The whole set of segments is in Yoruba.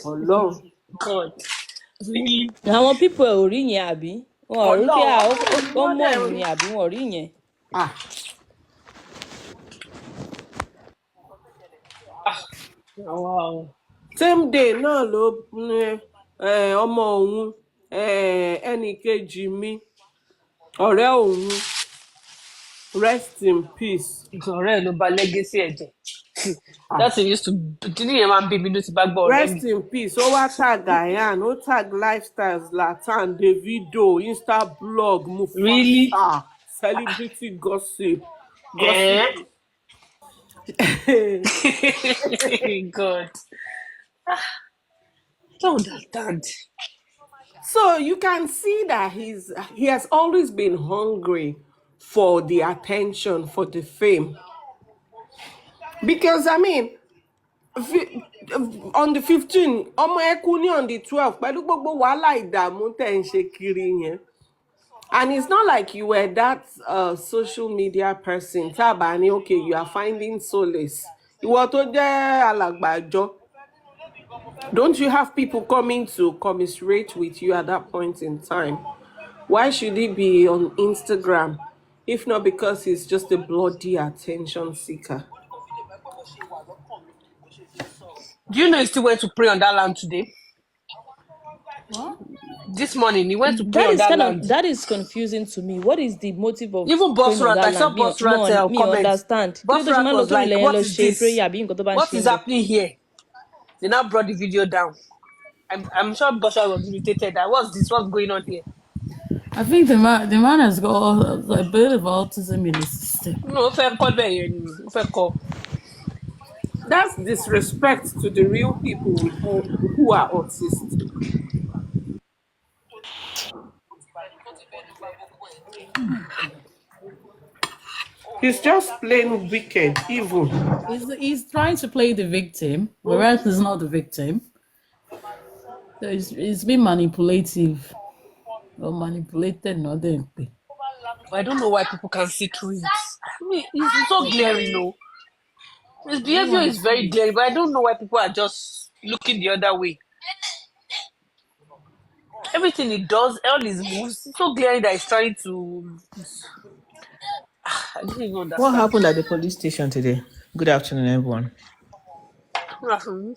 Ọlọ́run. God. Really? Àwọn people ò rí yẹn àbí? Wọn ò rí pé ó mọ̀ òun ni àbí wọn ò rí yẹn? Wow. Same day náà ló ọmọ òun ẹnì kejì mi ọ̀rẹ́ òun rest in peace. Ọ̀rẹ́ ẹ̀ ló ba legacy ẹ̀ jẹ́. That thing used to didn't even be me to back ball. Rest in peace. Ó wá tag Ayan, ó tag Lifestyles, Latan, Davido, Insta blog, Mufasa, Really? celebrity gossip. God. Don't understand. So you can see that he has always been hungry for the attention, for the fame. Because I mean, on the 15th, ọmọ ẹ kú ní on the 12th, pẹ̀lú gbogbo wàhálà ìdààmú tẹ̀ ń ṣe kiri yẹn. And it's not like you were that social media person. Tabani, okay, you are finding solace. Ìwọ tó jẹ́ alàgbàjọ. Don't you have people coming to commiserate with you at that point in time? Why should he be on Instagram? If not because he's just a bloody attention seeker. Do you know he still went to pray on that land today? What? This morning he went to pray on that land. That is confusing to me. What is the motive of even Bosrat? I saw Bosrat comment. Understand. Bosrat was like, what is this? What is happening here? They now brought the video down. I'm sure Bosrat was irritated. What's this? What's going on here? I think the man has got a bit of autism in his system. No, that's disrespect to the real people who are autistic. He's just plain wicked, evil. He's trying to play the victim, whereas he's not the victim. So he's being manipulative. Or manipulated, not the MP. I don't know why people can see through it. I mean, it's so glaring, no. His behavior is very glaring, but I don't know why people are just looking the other way. Everything he does, all his moves, it's so glaring that he's trying to. I don't even understand. What happened at the police station today? Good afternoon, everyone. Good afternoon.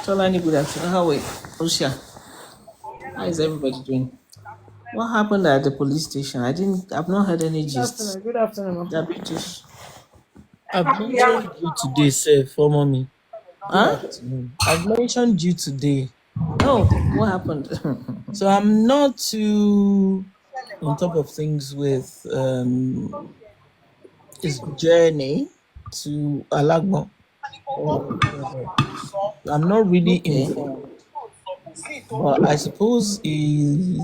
Tolani, good afternoon. How are you? Osha, how is everybody doing? What happened at the police station? I've not heard any gist. Good afternoon. They're British. I've mentioned you today, sir, for mommy. Huh? I've mentioned you today. Oh, what happened? So I'm not too on top of things with his journey to Alagmo. I'm not really informed. But I suppose he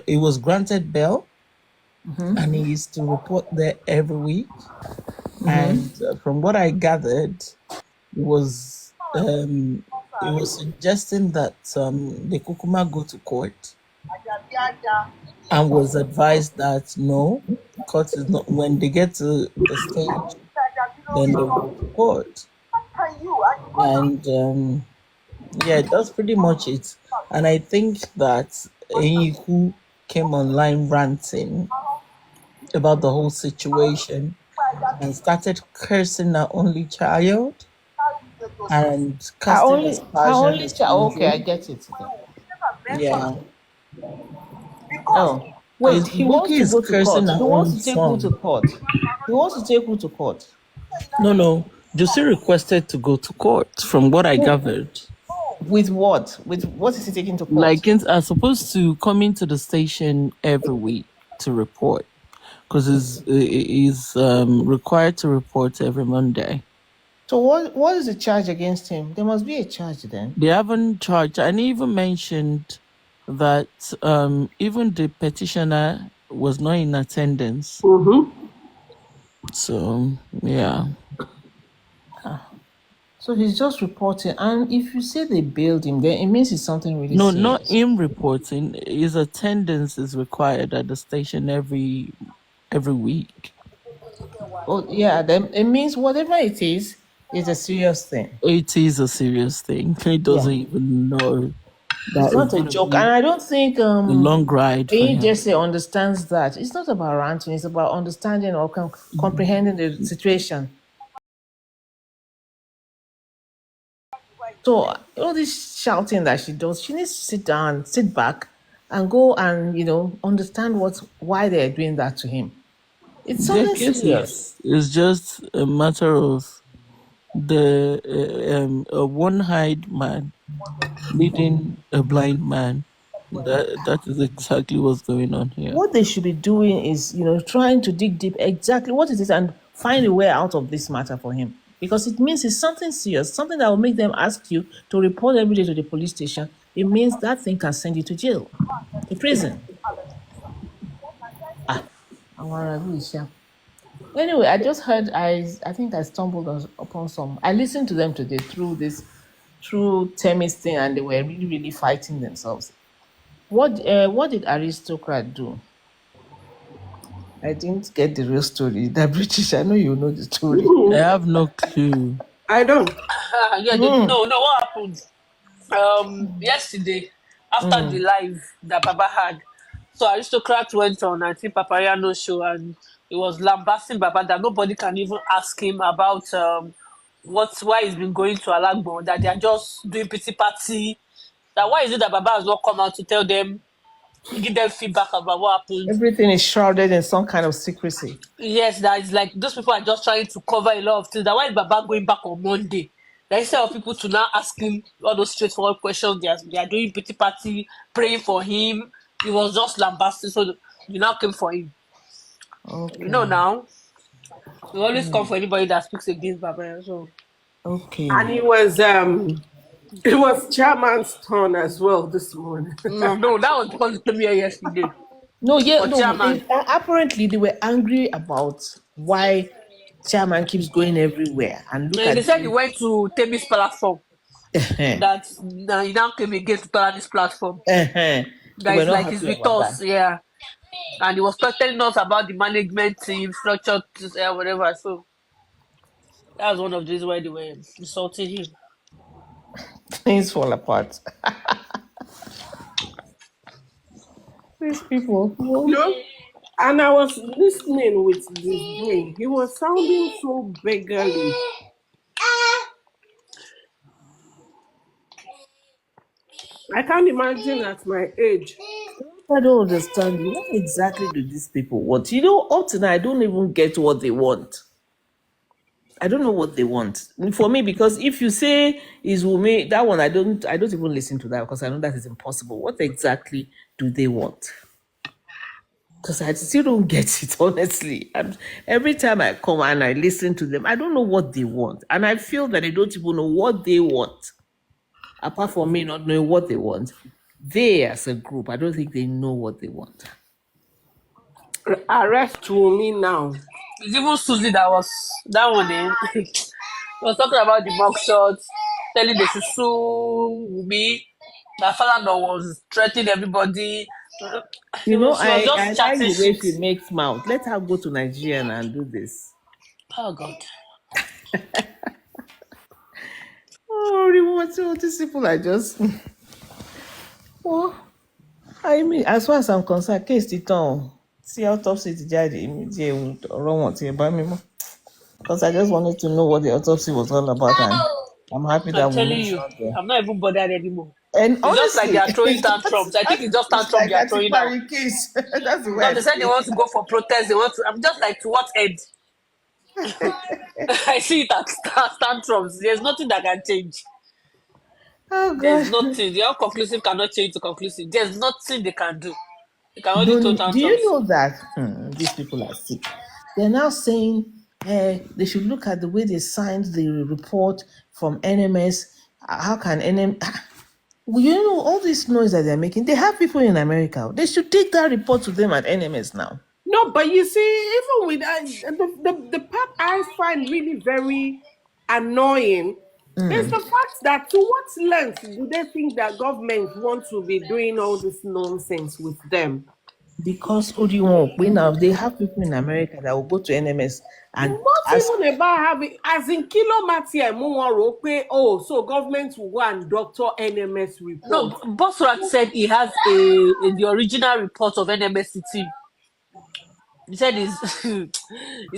was granted bail, and he is to report there every week. And from what I gathered, it was suggesting that the Kukuma go to court, and was advised that no, court is not. When they get to the stage, then they will go to court. And yeah, that's pretty much it. And I think that Enyiku came online ranting about the whole situation and started cursing her only child and casting aspersions. Okay, I get it. Yeah. Oh, wait, he wants to go to court. He wants to take son. who to court. He wants to take who to court. No. Josie requested to go to court, from what I gathered. With what? With what is he taking to court? Like, are supposed to come into the station every week to report, because he's required to report every Monday. So what is the charge against him? There must be a charge then. They haven't charged, and he even mentioned that even the petitioner was not in attendance. So yeah. So he's just reporting, and if you say they bailed him, then it means it's something really No, serious. not him reporting. His attendance is required at the station every week. Oh yeah, then it means whatever it is, It's a serious thing. It is a serious thing. He Yeah. doesn't even know It's that it's not a gonna joke. be And I don't think a long ride for being him. Jesse understands that. It's not about ranting, it's about understanding or comprehending the situation. So all this shouting that she does, she needs to sit down, sit back, and go and understand why they're doing that to him. It's Their something case serious. is just a matter of the a one-eyed man leading a blind man. That is exactly what's going on here. What they should be doing is, trying to dig deep exactly what it is and find a way out of this matter for him. Because it means it's something serious, something that will make them ask you to report every day to the police station. It means that thing can send you to jail, to prison. I want to really share. Anyway, I just heard. I think I stumbled upon some. I listened to them today through Temi's thing, and they were really really fighting themselves. What did aristocrat do? I didn't get the real story. The British. I know you know the story. I have no clue. I don't. Yeah, no, what happened? Yesterday, after the live that Baba had, so Aristocrat went on, I think Papayano show, and it was lambasting Baba that nobody can even ask him about why he's been going to Alagbo, that they are just doing pity party. That why is it that Baba has not come out to tell them, give them feedback about what happened? Everything is shrouded in some kind of secrecy. Yes, that is like those people are just trying to cover a lot of things. That why is Baba going back on Monday? That instead of people to now ask him all those straightforward questions, they are doing pity party, praying for him. He was just lambasting, so you now came for him. Okay. Now we always come for anybody that speaks against Baba. So And Okay. it was chairman's turn as well this morning. no, that was because he came here yesterday No, yeah, for no. chairman. Apparently, they were angry about why chairman keeps going everywhere. And look And they at said he the. went to Temi's platform. That he now came again to Tolani's platform. They That were is not like he's happy with about us, that. yeah. And he was telling us about the management team structure, whatever. So that was one of the reasons why they were insulting him. Things fall apart. These people. You know? And I was listening with this brain. He was sounding so beggarly. I can't imagine at my age. I don't understand you. What exactly do these people want? Up to now, I don't even get what they want. I don't know what they want. For me, because if you say is Wumi, that one I don't even listen to that because I know that is impossible. What exactly do they want? Because I still don't get it, honestly. Every time I come and I listen to them, I don't know what they want. And I feel that they don't even know what they want. Apart from me not knowing what they want, they as a group, I don't think they know what they want. Arrest me now. It's even Susie that was that one. He was talking about the mug shots, telling the Susu Wumi. That Falana was threatening everybody. She was I just like chatting the way shit. she makes mouth. Let her go to Nigeria and do this. Oh God. Oh, these people are just. Well, I mean, as far as I'm concerned, case ti tán o. See autopsy ti jáde, èmi díẹ̀ ọ̀rọ̀ wọn ti ẹ̀ bá mi mọ́. Because I just wanted to know what the autopsy was all about, and I'm happy I'm that telling Wunmi is you, not there. I'm not even bothered anymore. And It's just like they honestly, are throwing tantrums. I think it's just it's tantrum like they are a throwing now. Tipari case. That's the way Because I they said see they it. want to go for protest. They want to. I'm just like, to what end? I see it as tantrums. There's nothing that can change. Oh There's God. nothing. The unconclusive cannot change to conclusive. There's nothing they can do. They can only No, throw no. Do you tantrums. know that these people are sick? They're now saying they should look at the way they signed the report from NMS. How can NM? Well, all this noise that they're making. They have people in America. They should take that report to them at NMS now. No, but you see, even with the part I find really very annoying is the fact that to what length do they think that government want to be doing all this nonsense with them? Because now they have people in America that will go to NMS and Not ask. even about having, as in kilo matia oh, so government will go and doctor NMS No, report. Bosrat said he has the original report of NMSCT. He said he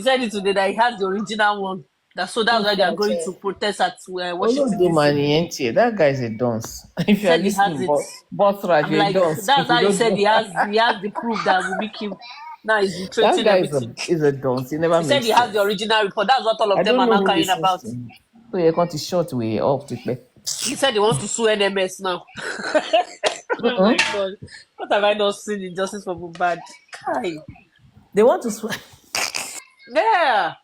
said it today that he has the original one. So that's why they are going to protest at Washington DC. That guy is a dunce. If He you are said he has listening, it. boss Raj, I'm you're a like, dunce. that's If you how he don't said know, he has the proof that will make him. Now he's that retracing guy everything. is a dunce. It never He said makes he has the sense. original report. That's what all I of them don't are know now who carrying listens about. to him. So you're going to short way off to play. He said he wants to sue NMS now. Oh my god. What have I not seen in Justice for Mohbad? Kai. They want to swear. Yeah.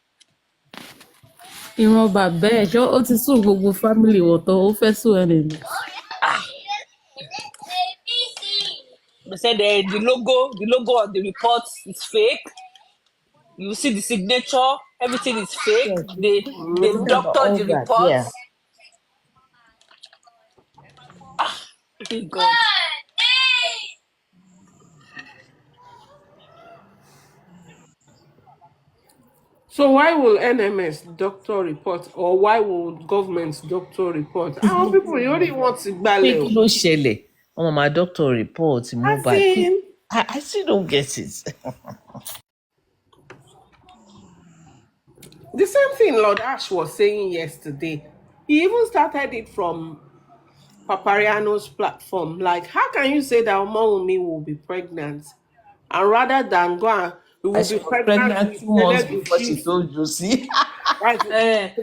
ìran bàbá ẹ̀ ṣọ́ ó ti sún gbogbo fámìlì wọn tán ó fẹ́ sún ẹni mi. They said the logo of the report is fake. You see the signature, everything is fake. Yes, They talking about doctored all the that. report. Yeah. Oh god. So why will NMS doctor report, or why will government doctor report? Our people, you only want to Pé kí balẹ̀. ló ṣẹlẹ̀? My doctor report As Mohbad. in, I still don't get it. the same thing Lord Ash was saying yesterday. He even started it from Papariano's platform. Like, how can you say that Omawumi will be pregnant? And rather than go and we will She be was pregnant pregnant with 2 months before she Elegushi. told Josie.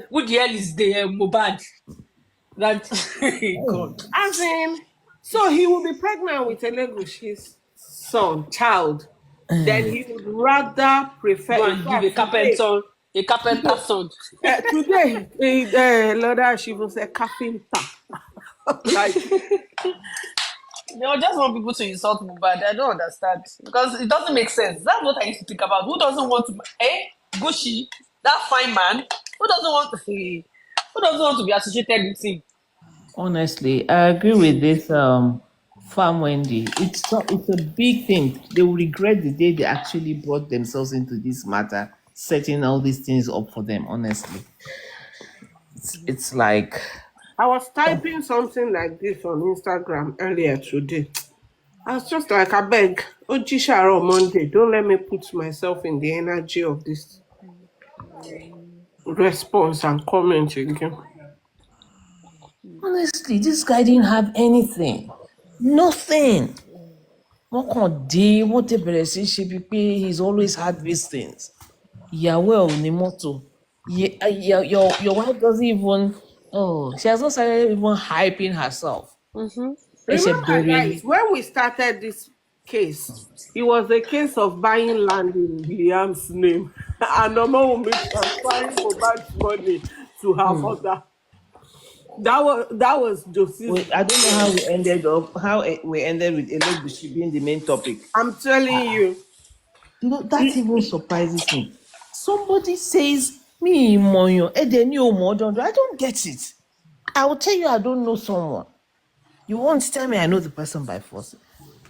Who the hell is the Mohbad? That god. As in, so he will be pregnant with Elegushi's child. Then he would rather prefer. Go In and give a fact, today, carpenter son. Lord Ash even said carpenter. Like, They just want people to insult Mohbad. I don't understand. Because it doesn't make sense. That's what I used to think about. Who doesn't want to Gucci, that fine man, who doesn't want to be associated with him? Honestly, I agree with this farm Wendy. It's a big thing. They will regret the day they actually brought themselves into this matter, setting all these things up for them, honestly. It's like I was typing something like this on Instagram earlier today. I was just like, I beg, Ojisharo Monday, don't let me put myself in the energy of this response and comment again. honestly, this guy didn't have anything. Nothing. What they bẹ̀rẹ̀ sí ṣe bíi pé he's always had these things. Ìyàwó ẹ̀ ò ní mọ́tò. Your wife doesn't even she has not started even hyping herself. Ẹ ṣe Remember, bẹ̀rẹ̀ ni. guys, when we started this case, it was a case of buying land in Liam's name. And Omawumi transferring Mohbad's money to her mother. That was Josie's. I don't know how we ended with Elegushi being the main topic. I'm telling you. You know, that even surprises me. Somebody says, me moyo, I don't get it. I will tell you I don't know someone. You won't tell me I know the person by force.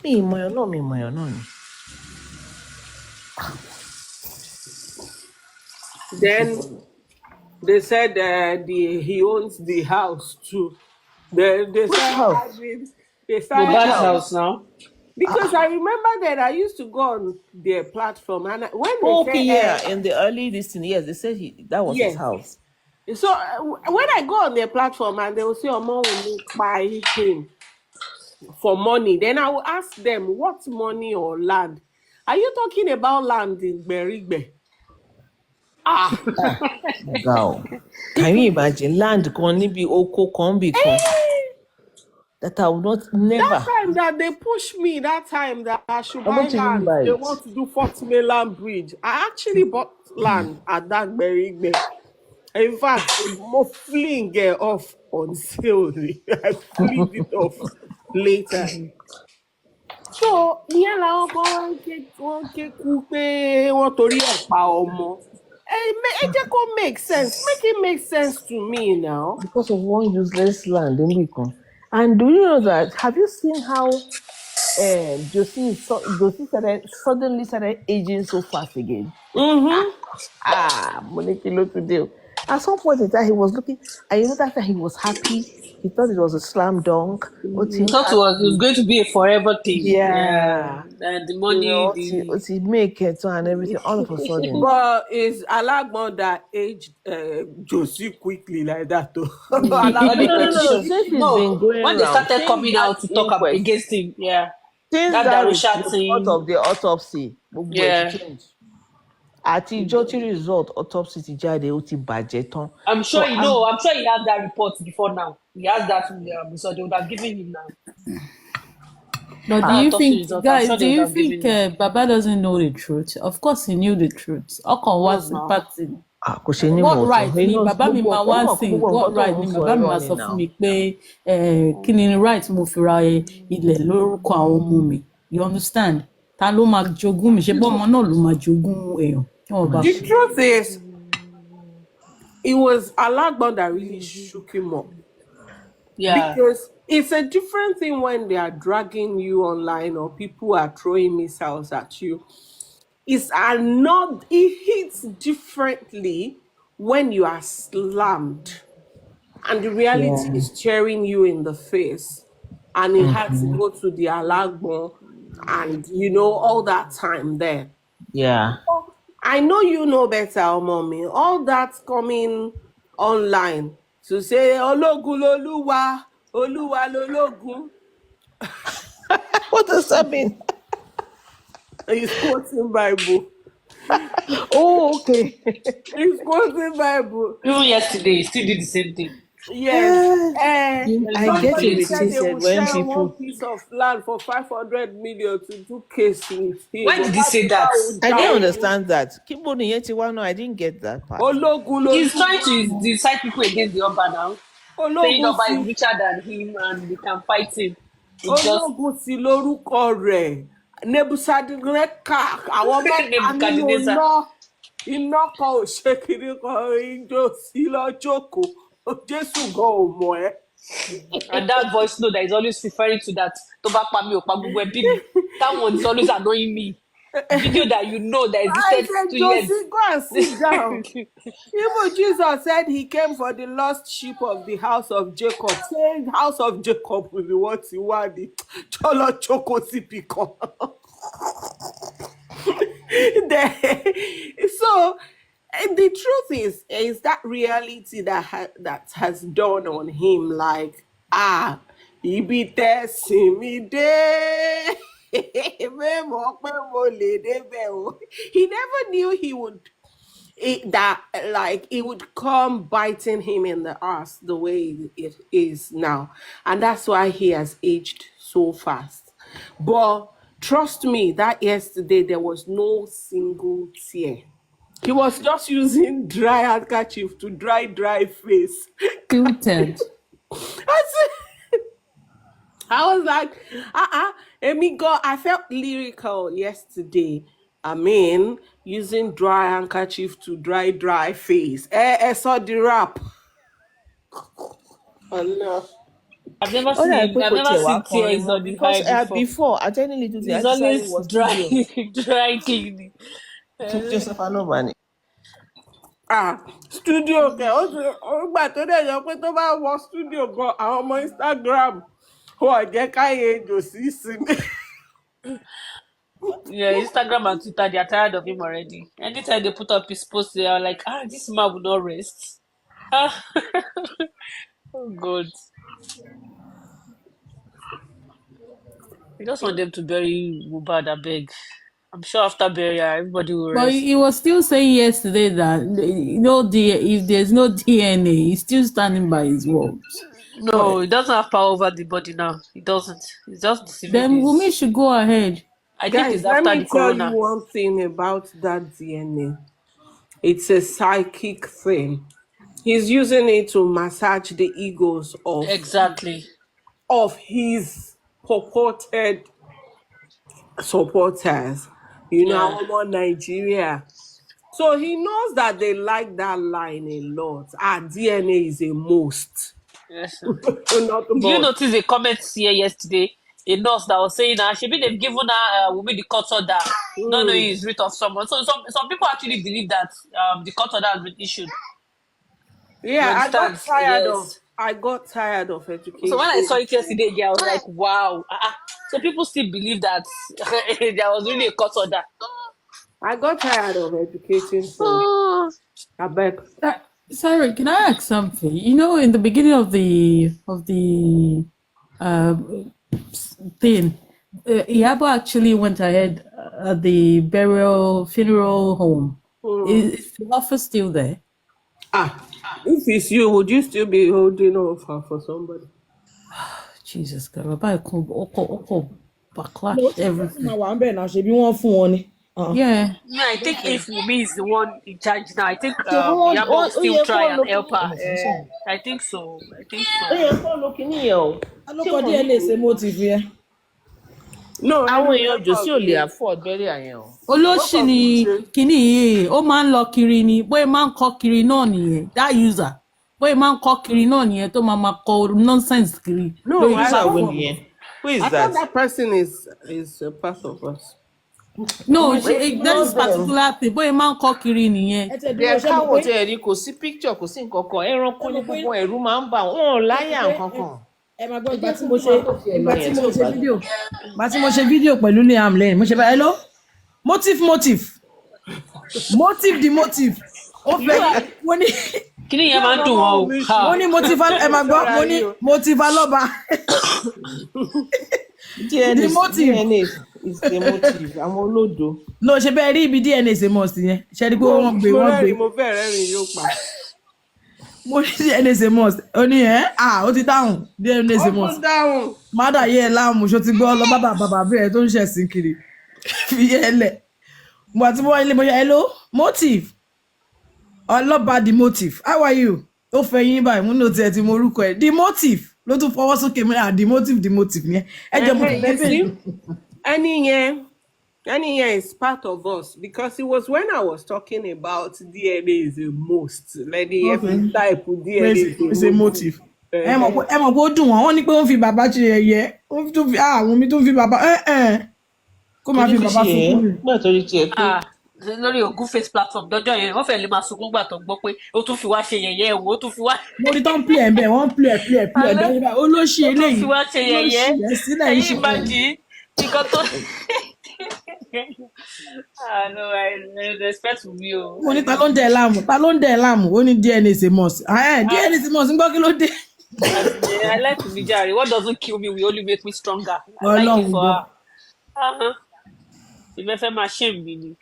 Me moyo, no me moyo, no. Then they said he owns the house too. They Which started house? they started Mohbad's house? house now. because I remember that I used to go on their platform and when they Okay, yeah. say In the early listening, yes, they said that was his yes. house. So when I go on their platform and they will say Omo will buy him for money, then I will ask them what money or land. Are you talking about land in Berigbe? Go. Can you imagine land kan níbi oko kan bí kan that I would not never. That time that they pushed me, that time that I should How buy much you even land, buy they it? want to do Fort Mainland Bridge. I actually bought land at that Berigbe. In fact, more fling it off on sale. I flipped it off later. So, ìyẹn làwọn kan wọ́n ké kú pé wọ́n torí ẹ̀ pa ọmọ. Ẹ jẹ́ kó make sense. Make it make sense to me now. Because of one useless land in Bikon. And do you know that? Have you seen how Josie suddenly started aging so fast again. Monikilo today. At some point in time, he was looking, and that time he was happy. He thought it was a slam dunk. I thought it was going to be a forever thing. Yeah. Yeah, And the money, the he make it and everything. All of a sudden, But is Alagbon that aged Josie quickly like that though? all the no. petition. Since he's been No, going when they around, started since coming that out to talk inquest, against him, yeah. since That that Darusha report thing, of the autopsy, gbogbo ẹ̀ ti yeah. change. Àtijọ́ tí result autopsy ti jáde, ó ti bàjẹ́ tán. I'm So sure you know. I'm sure he has that report before now. He has that, so they would have given him now. But do That you autopsy think, result. I'm guys, sure do they would you have given think him. Baba doesn't know the truth? Of course he knew the truth. Ọkàn wá sí No. party. kò ṣe ní What mọ̀ right he ni knows bàbá mi máa gbogbo wá ọmọ sìn? gbogbo What nǹkan right tóun ni sọ bàbá mi irọ́ máa ni sọ now. fún mi pé kí ni right mo fi ra ilẹ̀ lórúkọ àwọn ọmọ mi? You understand? Ta ló máa jogún mi? Ṣé bọ́ ọmọ náà ló máa jogún èèyàn? Kí wọ́n bá The kú. truth is, it was Alagbon that really shook him up. Yeah. Because it's a different thing when they are dragging you online or people are throwing missiles at you. It hits differently when you are slammed and the reality Yeah. is staring you in the face. And he had to go to the Alagbon and all that time there. Yeah. I know you know better, mommy. All that coming online to say Ologun loluwa, Oluwa lologun. What does that mean? He's quoting Bible. Oh, okay. He's quoting Bible. Even yesterday, he still did the same thing. Yes. Very I get Somebody manipulative. said they irritated will when share one people. piece of land for 500 million to do case with him. Why did he say that? I didn't understand that. Kibo niyeti wano, I didn't get that part. Ologun He's trying to loluwa. decide people against the Oba now, saying Ologun Oba is si richer than him and they can fight him. It's just ológun sí lórúkọ rẹ̀ Nebuchadnezzar àwọn mẹ́ta nínú Nebuchadnezzar. iná kan ò ṣe kiri kan ijó sí lọ́jọ́kọ̀ Jésù gan ò mọ̀ ẹ́. And that voice note that is always referring to that Toba Pami or Pagubu Bibi. That one is always annoying me. Video that you know that I existed said 2 years. Josie, go and sit down. Even Jesus said he came for the lost sheep of the house of Jacob. Saying house of Jacob will be what you want. Cholo choko sipiko. So the truth is that reality that has dawned on him like ibi tẹ́sìn mi dé. He never knew he would it would come biting him in the ass the way it is now, and that's why he has aged so fast. But trust me, that yesterday there was no single tear. He was just using dry handkerchief to dry face. Tilted. I was like, amigo, I felt lyrical yesterday. I mean, using dry handkerchief to dry face. I saw the rap. Oh no. I've never Oh, yeah, seen I've never seen tears on the because eye before. before at any little thing, I It's decided always was dry, studio. dry cleaning. Joseph Anobani. Studio kẹ ó gbà tó dẹ̀ yọ pé tó bá wọ studio gan àwọn ọmọ Instagram wọn jẹ́ káyé Josie sinmi. Yeah, Instagram and Twitter, they are tired of him already. Anytime they put up his post, they are like, this man will not rest. Ah, oh God. We just want them to bury Mohbad, I beg. I'm sure after burial, everybody will But rest. he was still saying yesterday that if there's no DNA, he's still standing by his words. No, he doesn't have power over the body now. He doesn't. He's just deceiving Then Wumi his. should go ahead. I think Guys, it's let after me the tell you corona. one thing about that DNA. It's a psychic thing. He's using it to massage the egos Exactly. of his purported supporters. Yeah. Àwọn ọmọ Nigeria. So he knows that they like that line a lot. DNA is a most. Yes. Not Did you but. notice a comment here yesterday a nurse that was saying she been they've given her Wumi the court order, not knowing it's writ of someone. So some people actually believe that the court order has been issued. You Yeah, understand? Yes. I got tired of So when I saw education. it yesterday, again, I was like, wow. So people still believe that there was really a court order. I got tired of educating for I beg. Sorry, can I ask something? You know, in the beginning of the thing, Iyabo actually went ahead at the funeral home. Is the office still there? If it's you, would you still be holding offer for somebody? Jesus God, Baba, backlash everything. Yeah. No, I think if Wumi is the one in charge now, I think wọ́n Yabo will still yẹ try kó and lo help her. kíní. I think so. Ó yẹ kó lo kíní yẹn o. alókọ DNA ṣe motive yẹn. No, Àwọn èèyàn jòsí ò lè afford burial yẹn o. Olóṣì ni kíní yìí, ó máa ń lọ kiri ni, bóyá máa ń kọ́ kiri náà nìyẹn, that user. Bóyá máa ń kọ́ kiri náà nìyẹn tó máa kọ nonsense kiri. No, User wo nìyẹn? Who is I that? thought that person is a part of us. No, that is particular thing. Bóyá máa ń kọ́ kiri nìyẹn. Bí káwọ̀ tí ẹ rí kò sí picture kò sí nǹkan kan ẹranko ní gbogbo ẹ̀rú máa ń bà wọ́n ò láyà nǹkan kan. Ẹ máa gbọ́ ìgbà tí mo ṣe fídíò pẹ̀lú Liam lẹ́yìn mo ṣe bá hello motive the motive ó fẹ́ mo ní Kí ni ìyẹn máa ń dùn wọ́n o? mo ní motive ẹ máa gbọ́ mo ní motive alọ́ba. DNA motive. is the motive àwọn olódo. no ṣe bẹ́ẹ̀ rí ibi DNA ṣe mọ̀ sí yẹn ṣe rí pé wọ́n gbé. Mo fẹ́ rẹ́rìn yóò pa. mo ní DNA ṣe mọ̀ ó ní ó ti dáhùn DNA ṣe mọ̀. Ó dáhùn. Mádà yẹ ẹ láàmú ṣó ti gbọ́ lọ bàbá bẹ́ẹ̀ tó ń ṣẹ̀sìn kiri fi yẹ lẹ̀. Mo àti mo wá ilé mo ṣe hello motive ọlọ́ba the motive how are you? Ó fẹ́ yín báyìí mo ní o tiẹ̀ ti mo orúkọ ẹ̀ the motive ló tún fọwọ́ sókè mi the motive yẹn ẹ jẹ́ mo ti bẹ́ẹ̀. Any year is part of us because it was when I was talking about DNA is the most. Like the every type of DNA is a motive. Ẹ mọ̀ pé ó dùn wọ́n ní pé ó ń fi bàbá ṣe ẹ̀yẹ ó tún fi àwọn mi tún fi bàbá kó máa fi bàbá sunkún. Gbọ́dọ̀ torí tiẹ̀ pé. Lórí Ogun Face platform dọ́jọ́ yẹn wọ́n fẹ́ lè máa sunkún gbà tó gbọ́ pé ó tún fi wá ṣe yẹ̀yẹ́ ó tún fi wá. Mo rí tán play ẹ̀ bẹ́ẹ̀ wọ́n play bẹ́ẹ̀ olóṣì eléyìí. Ó tún fi wá ṣe yẹ̀yẹ́ ẹ̀yìn ìbàjì nǹkan tó. No, I respect me o. Mo ní ta ló ń dẹ̀ láàmú ó ní DNA ṣe mọ̀ sí DNA ṣe mọ̀ sí gbọ́ kí ló dé. I like to be jare. What doesn't kill me will only make me stronger. I like it for her. Ìfẹ́ fẹ́ máa ṣe mí ni.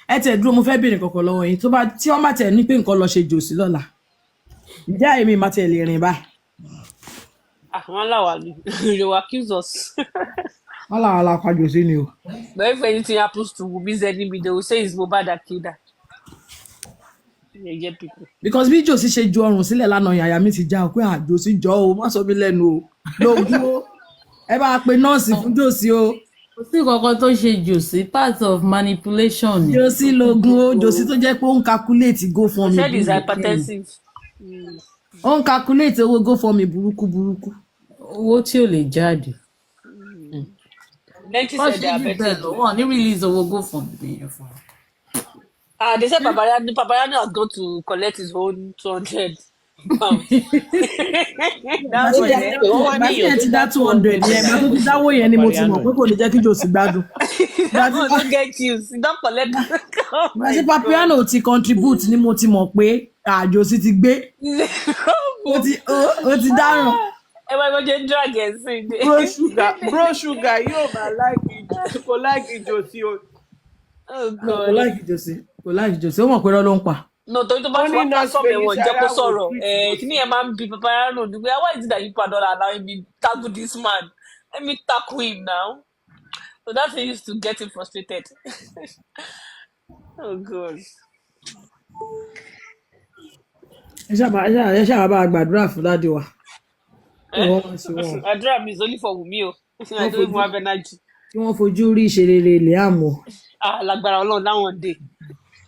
Ẹ tẹ̀ dúró mo fẹ́ béèrè kankan lọ́wọ́ yín tí wọ́n bá tẹ̀ ní pé nǹkan lọ ṣe jòsí lọ́la ìjà èmi máa tẹ̀ lè rìn báyìí. Wọ́n láwa ni they will accuse us. Wọ́n làwọn alápá jòsí ni o. But if anything happens to Wumi's enemy, they will say it's Mohbad that killed her. Yeah, people. Because bí jòsí ṣe ju ọrùn sílẹ̀ lánàá yàyà mi ti já o pé àjòsí jọ o má sọ mí lẹ́nu o lóògùn o ẹ bá pe nọ́ọ̀sì fún jòsí o. Kò sí kankan tó ṣe jòsí part of manipulation ni. Jòsí lóògùn o jòsí tó jẹ́ pé ó ń calculate go for me. Said is hypertensive. Ó ń calculate owó go for me burúkú. Owó tí ò lè jáde. Then she said diabetes. Wọ́n ní release owó go for me yẹn fún wa. They said Papayano has gone to collect his own 200 pounds. That's what ẹ ti dá 200 yẹn màá tó ti dáwọ́ yẹn ni mo ti mọ̀ pé kò ní jẹ́ kí jòsí gbádùn. That one don't get used. You don't collect. Màsí Papayano ti contribute ni mo ti mọ̀ pé àjòsí ti gbé. Ó ti dáràn. Ẹ wá ìwọ́n drag ẹ̀ sí. Bro sugar yóò máa like ìjòsí o. Oh Kò God. láìkì jòsí ó mọ̀ pé ló ń pa. No, tó bá fi wá platform ẹ̀wọ̀n jẹ́ kó sọ̀rọ̀. Kíní ẹ̀ máa ń bi Papayano dùgbẹ́. Why is it that you don't allow me tackle this man? Let me tackle him now. So that's why he used to get him frustrated. Oh God. Ẹ ṣáà bá gbàdúrà fún dáàdi wa. Àdúrà mi is only for Wumi o. I don't even have energy. Kí wọ́n fojú rí ìṣerere Liam o. Lágbára Ọlọ́run láwọn dé.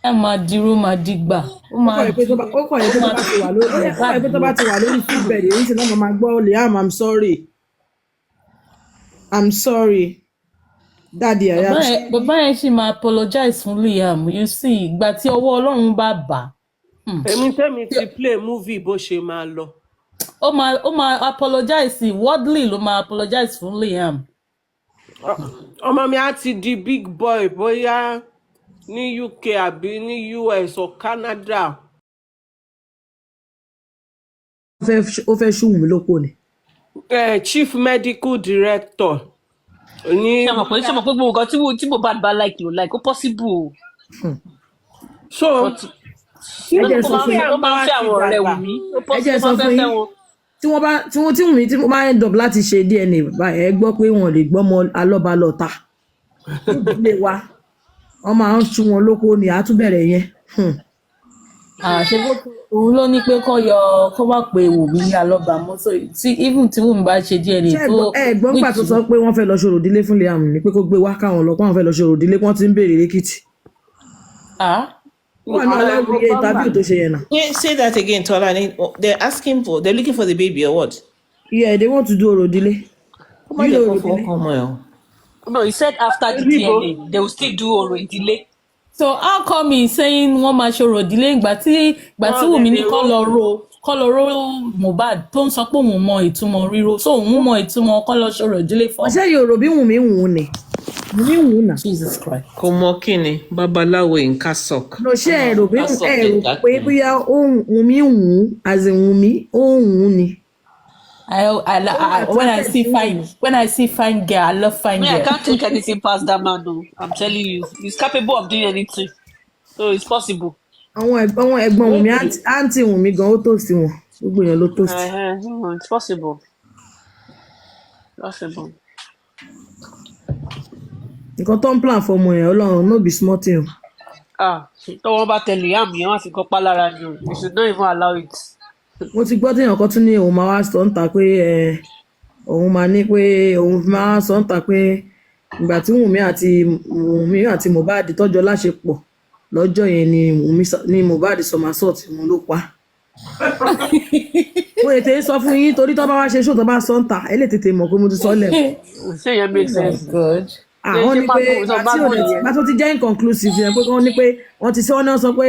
Ẹ máa dirú máa dìgbà. Ó kọ̀ yẹ pé tó bá ti wà lórí feedback èyí sì náà máa gbọ́ Liam I'm sorry. I'm sorry, Daddy. I actually. bàbá yẹn ṣì máa apologize fún Liam, you see, ìgbà tí ọwọ́ Ọlọ́run bá bà èmi tẹ́mi ti play movie bó ṣe máa lọ. ó máa apologize wordly ló máa apologize fún Liam. Ọmọ mi á ti di big boy bóyá ní UK àbí ní US or Canada. Ó fẹ́ ṣùwùn mi lóko ni. Chief medical director ní. ṣé mo pé gbogbo nǹkan tí mo bá like ló like ó possible. So ó máa ń fẹ́ àwọn ọ̀rẹ́ Wùmí ó possible máa fẹ́ fẹ́ wọn. tí Wùmí tí mo bá end up láti ṣe DNA ẹ gbọ́ pé wọn lè gbọ́mọ alọ́ba lọ́ta nídìílé wa wọ́n máa ń ṣú wọn lóko ni àtúbẹ̀rẹ̀ yẹn. ṣe òun ló ní pé kọ́ wá pé Wùmí alọ́ba mọ́ so even tí Wùmí bá ṣe DNA tó. ẹ̀gbọ́n gbà tó sọ pé wọ́n fẹ́ lọ ṣòro ìdílé fún Liam ni pé kó gbé wá káwọn lọ pé wọ́n fẹ́ lọ ṣòro ìdílé wọ́n ti ń béèrè lẹ́kìtì. wọ́n ní aláwòye interview tó ṣe yẹn náà. Say that again, Tolani. They're looking for the baby or what? Yeah, they want to do ọ̀rọ̀ ìdílé. No, he said after the DNA they will still do ọ̀rọ̀ ìdílé. So how come he's saying wọ́n máa ṣòro ìdílé ìgbà tí Wùmí ní kọ́ lọ ro Mohbad tó ń sọ pé òun mọ ìtumọ̀ ríro so òun mọ ìtumọ̀ kọ́ lọ ṣòro ìdílé fún. ṣé yóò bí Wùmí wù ú ni Wùmí wù ú nà. Jesus Christ. Kò mọ kí ni babaláwo in cassock. lọ ṣe ẹ̀rọ pé bóyá Wùmí wù ú àti Wùmí ó wù ú ni. When I see fine girl, I love fine girl. I can't think anything past that man though. I'm telling you, he's capable of doing anything, so it's possible. àwọn ẹ̀gbọ́n Wùmí àǹtí Wùmí gan ó tó sí wọn gbogbo èèyàn ló tó sí. It's possible. nǹkan tó ń plan fọmọ yẹn Ọlọ́run no be small thing. tọ́wọ́n bá tẹ Liam yẹn wọ́n á fi kọ́ pálára ni o. You should not even allow it. mo ti gbọ́ téèyàn kan tún ní òun máa wá sọ ń ta pé òun máa ní pé òun máa sọ ń ta pé ìgbà tí Wùmí àti Mohbad tọ́jọ́ láṣepọ̀ lọ́jọ́ yẹn ni Mohbad somersault òun ló pa. mo lè tètè sọ fún yín torí tó bá wá ṣe ṣó tó bá sọ ń ta ẹ lè tètè mọ̀ pé mo ti sọ lẹ̀. ṣé yẹn make sense. àwọn ní pé àti ó ti jẹ́ inconclusive yẹn pé wọ́n ní pé wọ́n ti sọ pé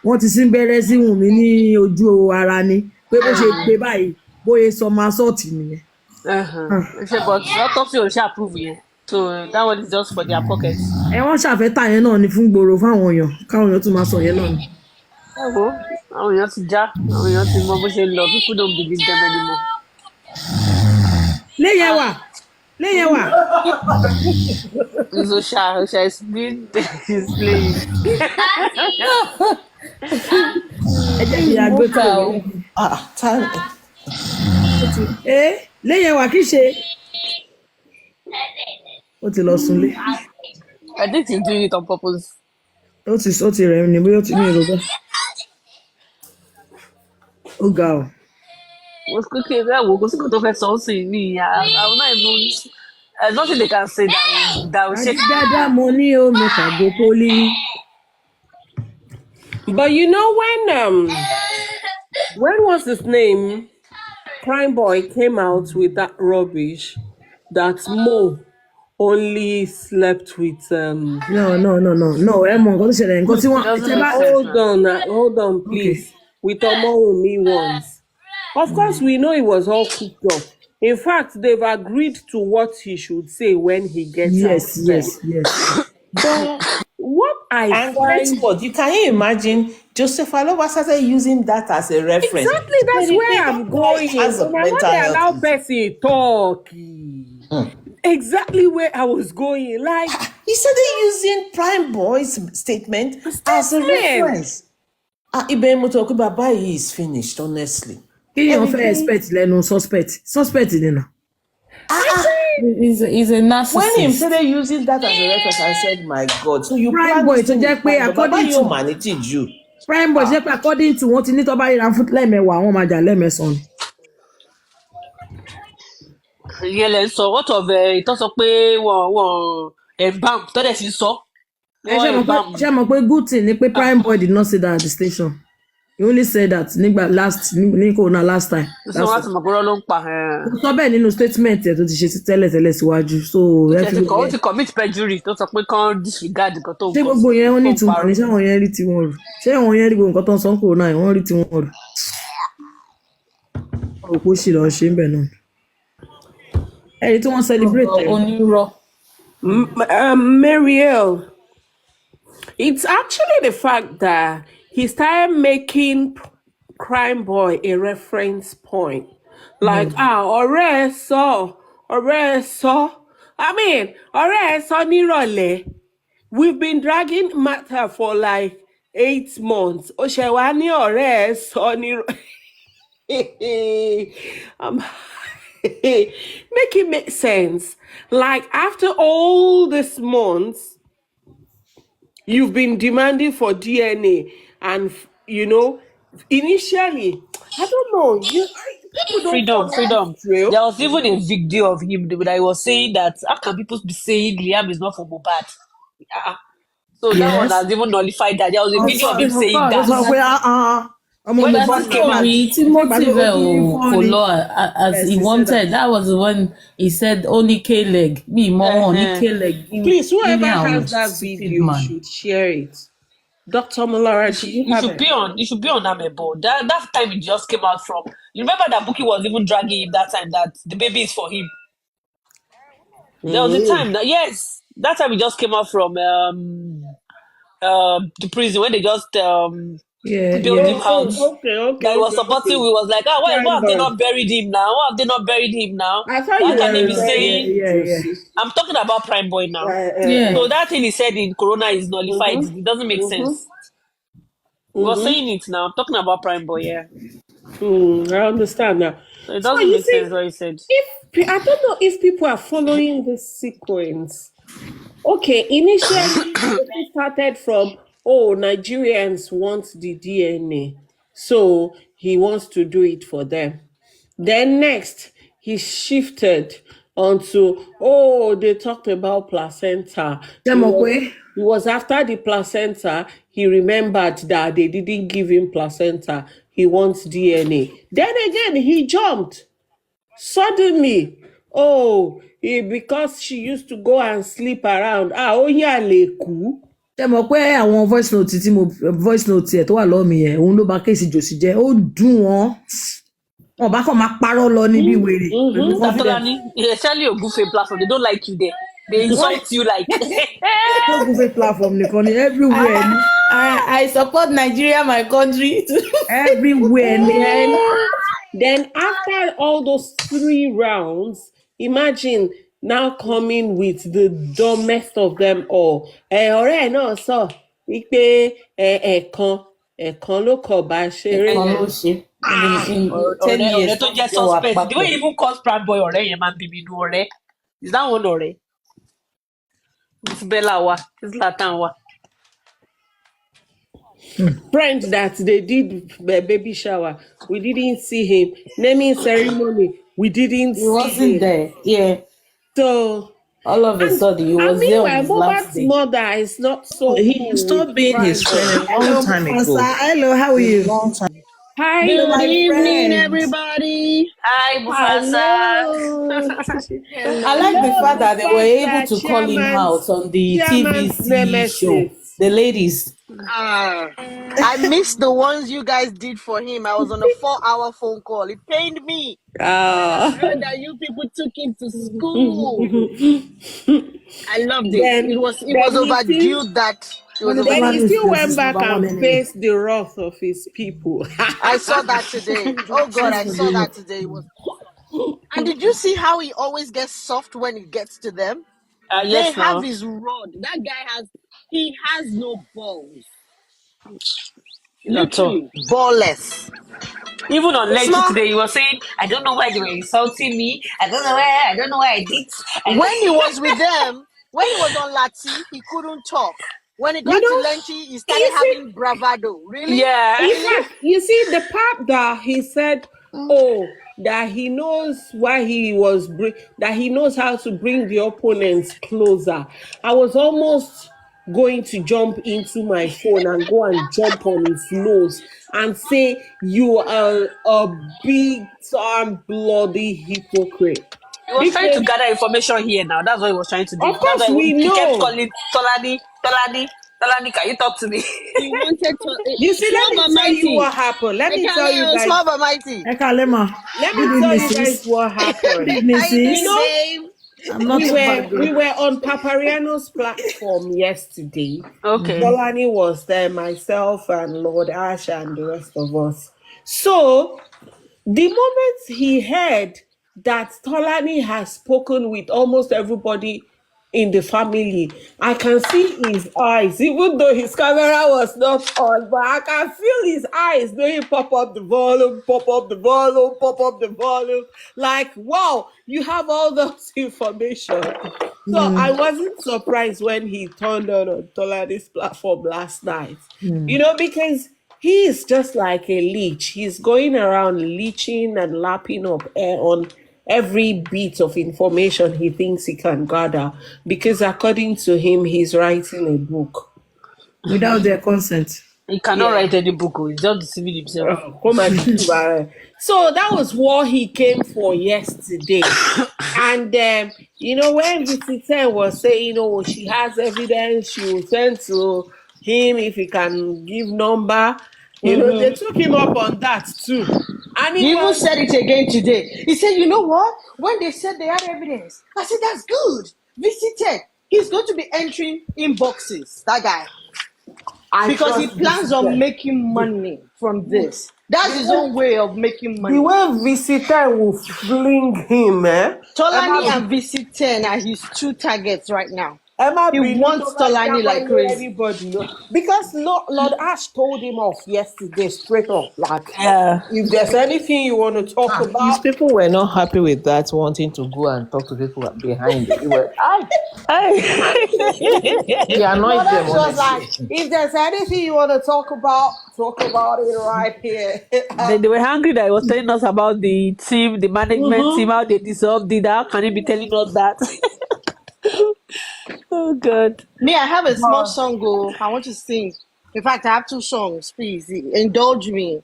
wọ́n ti sín gbẹ́rẹ́ sí Wùmí ní ojú ara ni pé bó ṣe gbé báyìí bóyá somersault nìyẹn. ṣe but autopsy ò ṣe approve yẹn so that one is just for their pocket. wọ́n ṣàfẹ́tà yẹn náà ni fún gbòòrò fáwọn èèyàn káwọn èèyàn tún máa sọ yẹn náà ni. àwọn èèyàn ti já àwọn èèyàn ti mọ bó ṣe ń lọ people don't believe them anymore. léyẹn wà. Osha is being playing. ẹ jẹ́ kí a gbé tó léyẹn wà kí ṣe ó ti lọ súnlé. I think he's doing it on purpose. ó ti rẹ̀ ní bóyá ó ti ní ìrọ̀bá. ó ga ọ. What's cooking? Kò sí kò tó fẹ́ sọ ọ́ sí ní àwọn náà ìmú nothing they can say that will shake. Dada money o make I go poly. But you know when was his name? Prime Boy came out with that rubbish that Mo only slept with. No. Ẹ mọ nǹkan tó ṣẹlẹ̀ nǹkan tí wọ́n. Hold on, please. Okay. With Omowumi once. Of course, we know it was all cooked up. In fact, they've agreed to what he should say when he gets out. Yes. But what I find... You can you imagine Joseph Aloba started using that as a reference? Exactly, that's where I'm going. When they allow Percy talk. Exactly where I was going. Like he started using Prime Boy's statement as a reference. Ibe Motoku Baba is finished, honestly. Kí ni wọ́n fẹ́ expect lẹ́nu suspect nínú. He's a narcissist. When he started using that as a reference, I said, "My God!" So you Prime Boy tó jẹ́ pé according to humanity, Jew. Prime Boy tó jẹ́ pé according to wọ́n ti ní tó bá ríra fún lẹ́mẹ̀wàá wọ́n máa jà lẹ́mẹ̀sán. Ìyẹn lẹ sọ what of ìtọ́ sọ pé wọ́n bam tọ́lẹ̀ sí sọ. Ṣé mọ̀ pé good thing ni pé Prime Boy did not say that at the station. He only said that ní corona last time. So what's my brother long pa? Ó sọ bẹ́ẹ̀ nínú statement ẹ̀ tó ti ṣe sí tẹ́lẹ̀ síwájú. So ẹ fi gbogbo Ó ti commit perjury tó sọ pé kán disregard nǹkan tó ń ṣé gbogbo yẹn wọ́n ní ìtumọ̀ ní ṣé àwọn yẹn rí tiwọn rò? Ṣé àwọn yẹn rí gbogbo nǹkan tó ń sọ corona yẹn wọ́n rí tiwọn rò? Òpó sì lọ ṣe ń bẹ̀ náà. Ẹni tí wọ́n celebrate ẹ̀. Onírọ́. Mariel, it's actually the fact that he started making Crime Boy a reference point. Like, ọ̀rẹ́ ẹ sọ. I mean, ọ̀rẹ́ ẹ sọ nírọ̀lẹ́. We've been dragging matter for like 8 months. Ó ṣe wá ní ọ̀rẹ́ ẹ sọ nírọ̀lẹ́. Make it make sense. Like, after all these months, you've been demanding for DNA, and initially, I don't know. People don't Freedom. Real. There was even a video of him that I was saying that how can people be saying Liam is not for Mohbad? So that one has even nullified that. There was a video of him saying Ó that. sọ pé When the first came out, Timothy as he wanted. That was when he said only K-leg. Me more only K-leg. Please, whoever has that video should share it. Dr. Molara, you should be on Amebo. That time it just came out from. You remember that Buki was even dragging him that time that the baby is for him. There was a time that that time it just came out from the prison when they just built him house. Okay. That he was supporting. We was like, why have they not buried him now? Why have they not buried him now? I thought Why you can they were be saying? Yeah. I'm talking about Prime Boy now. So that thing he said in Corona is nullified. It doesn't make sense. We were saying it now. I'm talking about Prime Boy, yeah. I understand now. So it doesn't make sense what he said. I don't know if people are following this sequence. Okay, initially it started from, Nigerians want the DNA, so he wants to do it for them. Then next, he shifted onto, they talked about placenta. It was after the placenta, he remembered that they didn't give him placenta. He wants DNA. Then again, he jumped. Suddenly, because she used to go and sleep around. Ṣé mọ̀ pé àwọn voice note ẹ̀ tó wà lọ́wọ́ mi yẹn òun ló bà kéèsì Jòsí jẹ́, ó dùn wọ́n bá kàn máa parọ́ lọ níbi wèrè. Especially your Gufe platform, they don't like you there. They insult you like. No Gufe platform nìkan ni everywhere ni. I support Nigeria, my country. Everywhere ni. Then after all those 3 rounds, imagine now coming with the dumbest of them all. Ọ̀rẹ́ ẹ̀ náà sọ wípé ẹ̀ẹ̀kan ló kọ̀ bá ṣeré yẹn. Ọ̀rẹ́ tó jẹ́ suspect. The way you even call Prime Boy ọ̀rẹ́ yẹn máa ń bí mi nú ọ̀rẹ́. Is that one ọ̀rẹ́? It's Bella wa. It's Latan wa. Friends that they did baby shower, we didn't see him. Naming ceremony, we didn't see him. He wasn't there. Yeah. So all of a sudden, he was there on his last day. Mother is not so. He stopped being his friend a long time ago. Hello, how are you? Long time. Hi, good evening, everybody. Hi, Mufasa. I like the fact that they were able to call him out on the TVC show. The ladies. I missed the ones you guys did for him. I was on a 4-hour phone call. It pained me. I heard that you people took him to school. I loved it. It was overdue that. Then he still went back and faced the wrath of his people. I saw that today. Oh God, I saw that today. And did you see how he always gets soft when it gets to them? Yes, they have his rod. That guy has no balls. Literally, ballless. Even on Leti today, he was saying, I don't know why they were insulting me. I don't know why I did. When he was with them, when he was on Lati, he couldn't talk. When he got to Lenti, he started having bravado. Really? Yeah. In fact, you see the part that he said, that he knows why he was that he knows how to bring the opponents closer. I was almost going to jump into my phone and go and jump on his nose and say you are a big time bloody hypocrite. He was trying to Because gather information here now. That's what he was trying to do. of That's course why we he kept know. calling Tolani, Tolani, Tolani, can you talk to me? He wanted to. You see, let Small me but tell you mighty. what happened. Let me tell you guys. Small but mighty. Ekalema. Let Good me tell evening, you guys sis. what Good happened. evening, How you You sis. doing, know, babe? I'm not too bad. we were on Papariano's platform yesterday. Okay. Tolani was there, myself and Lord Ash and the rest of us. So the moment he heard that Tolani has spoken with almost everybody in the family, I can see his eyes, even though his camera was not on, but I can feel his eyes doing pop up the volume, pop up the volume, pop up the volume. Like, wow, you have all those information. So I wasn't surprised when he turned on Tolani's platform last night. You know, because he is just like a leech. He's going around leeching and lapping up air on every bit of information he thinks he can gather. Because according to him, he's writing a book. Without their consent. He cannot write any book. He's just deceiving himself. So that was what he came for yesterday. And, you know, when Visitor was saying, oh, she has evidence, she will send to him if he can give number. You know, they took him up on that too. And He it even was, said it again today. He said, you know what? When they said they had evidence, I said, that's good. Visited. He's going to be entering inboxes, that guy. I Because he trust plans on Visitor. making money from this. That's his own way of making money. The way Visitor will fling him, Tolani and Visited are his two targets right now. Emma He wants Tolani like crazy. Everybody know. Because Lord Ash told him off yesterday straight up. Like, Yeah. if there's anything you want to talk These about, people were not happy with that, wanting to go and talk to people behind it. They were, he Lord annoyed them, Ash was like, honestly. if there's anything you want to talk about it right here. They were angry that he was telling us about the team, the management team, how they dissolved it. How can he be telling us that? Oh, God. Me, I have a small song I want to sing. In fact, I have two songs. Please indulge me.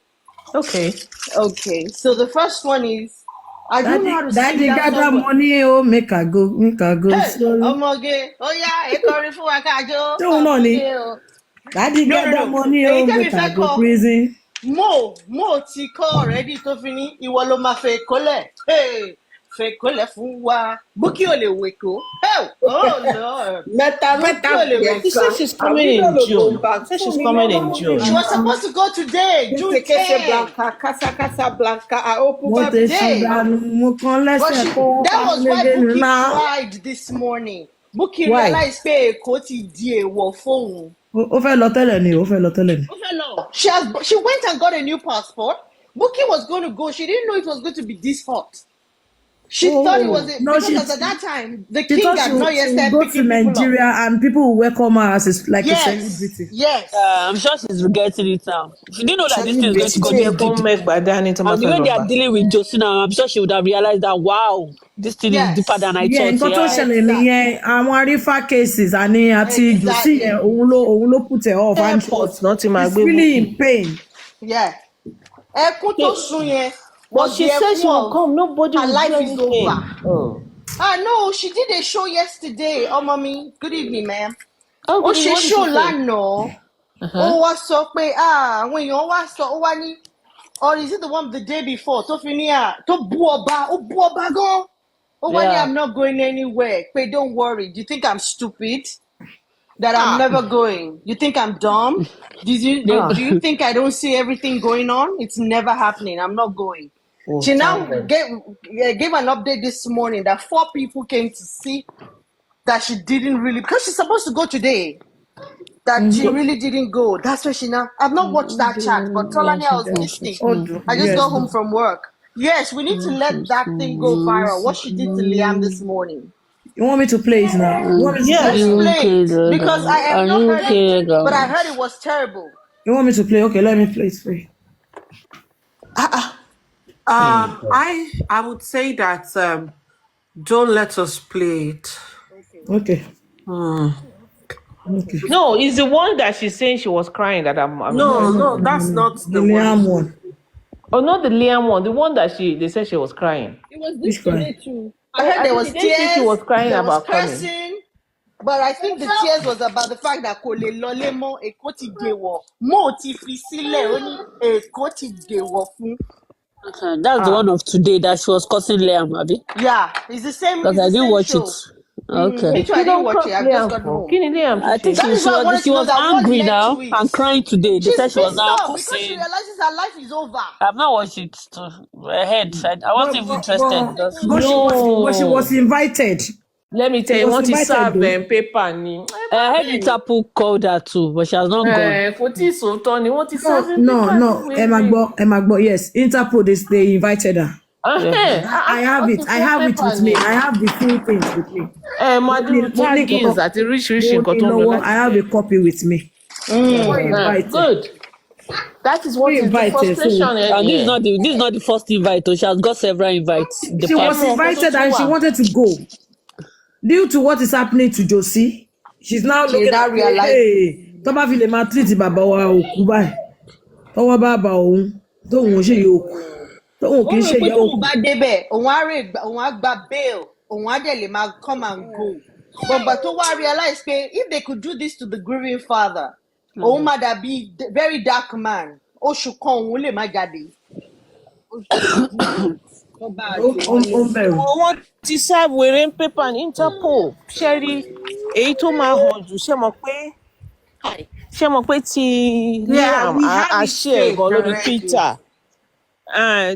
Okay. Okay, so the first one is I don't know how to sing Daddy that gather song. money, oh, make I go. Hey, Sorry. Omoge, oh yeah, Ekori fún wa kájọ, Don't know ni. Omoge o. Daddy No, gather no. money, Èyí oh, tẹ́mi make fẹ́ I go kọ, prison. Mo ti kọ́ already tó fi ní ìwọ ló máa fẹ́ kólẹ̀. Hey, fẹ́ kólẹ̀ fún wa. Bukky ò lè wèkó. Hey, oh Lord. Bukky ò lè She said wèkó. she's coming in June. She said she's coming in June. She was supposed to go today, June 10. Blanca, Casa Blanca, I open Mo my te Day. ṣìdánù, mo kàn But lẹ́sẹ̀ kó that was why pamílégé Bukky náà. cried this morning. Bukky Why? realized pé Èkó ti di èèwọ̀ fóun. Ó fẹ́ lọ tẹ́lẹ̀ ni, ó fẹ́ lọ tẹ́lẹ̀ ni. She went and got a new passport. Bukky was going to go. She didn't know it was going to be this hot. She thought it was because at that time the She king thought had she not would, yet she would started go to picking people Nigeria up. and people will welcome her as like a Yes, celebrity. yes. I'm sure she's regretting it now. She didn't know that this thing is going to go She this deep. come back by Danny to And the way they are Mafeloba. dealing with Josina, I'm sure she would have realized that, wow, this thing is deeper than I Yeah, thought. nǹkan tó Yeah. ṣẹlẹ̀ nìyẹn, àwọn arífà cases àní àti Josie yẹn, òun ló put her off and she Airport, was, not in my she's really in pain. Yeah. Ẹkún tó sun yẹn But was she the said ẹkún she will of come. Nobody her will do life is over. anything. Oh. No, she did a show yesterday. Oh, mommy, good evening, ma'am. Oh, Ó good. ṣe What did show she say? lánàá. Ó wá sọ pé àwọn èèyàn wá sọ ó wá ní or is it the one the day before tó fi ní tó bú ọba ó bú ọba gan. Ó wá ní I'm not going anywhere. Pé don't worry. Do you think I'm stupid? That I'm never going. You think I'm dumb? Do you think I don't see everything going on? It's never happening. I'm not going. Oh, She now thank gave an update this morning that 4 people came to see that she didn't really, because she's supposed to go today, that she really didn't go. That's why she now, I've not watched that chat, but Tolani, I was listening. I just got home from work. Yes, we need to let that thing go viral. What she did to Liam this morning. You want me to play it now? You want me to Let's play it? play it, because I have not heard it, but I heard it was terrible. You want me to play? Okay, let me play it for you. I would say that don't let us play it. Okay. Okay. No, it's the one that she's saying she was crying that I'm No, that's not The the Liam one. one. Oh, not the Liam one, the one that they said she was crying. It was this Which cry? today too. I heard there They was didn't say she was tears, crying there was about coming. cursing, but I think the tears was about the fact that kò lè lọlé mọ́, Èkó ti dèwọ̀. Mo ti fi sílẹ̀, ó ní Èkó ti dèwọ̀ fún. Okay, that's the one of today that she was cursing Liam, Abby. Yeah, it's the same. Because It's I the didn't same watch show. it. Okay. Me too. I didn't watch it. I've just gotten home. Liam I think That is why I wanted she to know was that what angry led now to it. and crying today. They She's said she was pissed now off because she cursing. realizes her life is over. I've not watched it too. Ahead. I wasn't even interested because But she was invited. Let me tell She you, was what is invited serve paper ni. I heard Interpol called her too, but she has not gone. Kò tí ì sòótọ́ ni wọ́n ti serve No. paper. Emma Gbo, yes. Interpol, they invited her. I have it. I have it with me. I have the full things with me. Madu taggings àti oríṣiríṣi nǹkan tó ń lọ I have a copy with me. Invited. Good. That is what is the Invited, frustration. And this is not the first invite. She has got several invites. She was invited and she wanted to go. Due to what is happening to Josie, she's now looking now at realizing. hey, tó bá fi lè máa treat bàbá wa òkú báyìí. Tọ́wọ́ bá bà òun, tóun ò ṣe yìí òkú. Tóun kì í ṣe ìyá òkú. Tóun bá débẹ̀, òun á gba bail, òun á dẹ̀ lè máa come and go. But tó wá realize pé if they could do this to the grieving father, òun máa dàbí very dark man. Oṣù kan òun lè má jáde. Wọ́n ti serve wèrè paper ní Interpol. Ṣẹ́rí èyí tó máa hàn jù ṣé mọ̀ pé ti Liam share gan lórí Twitter.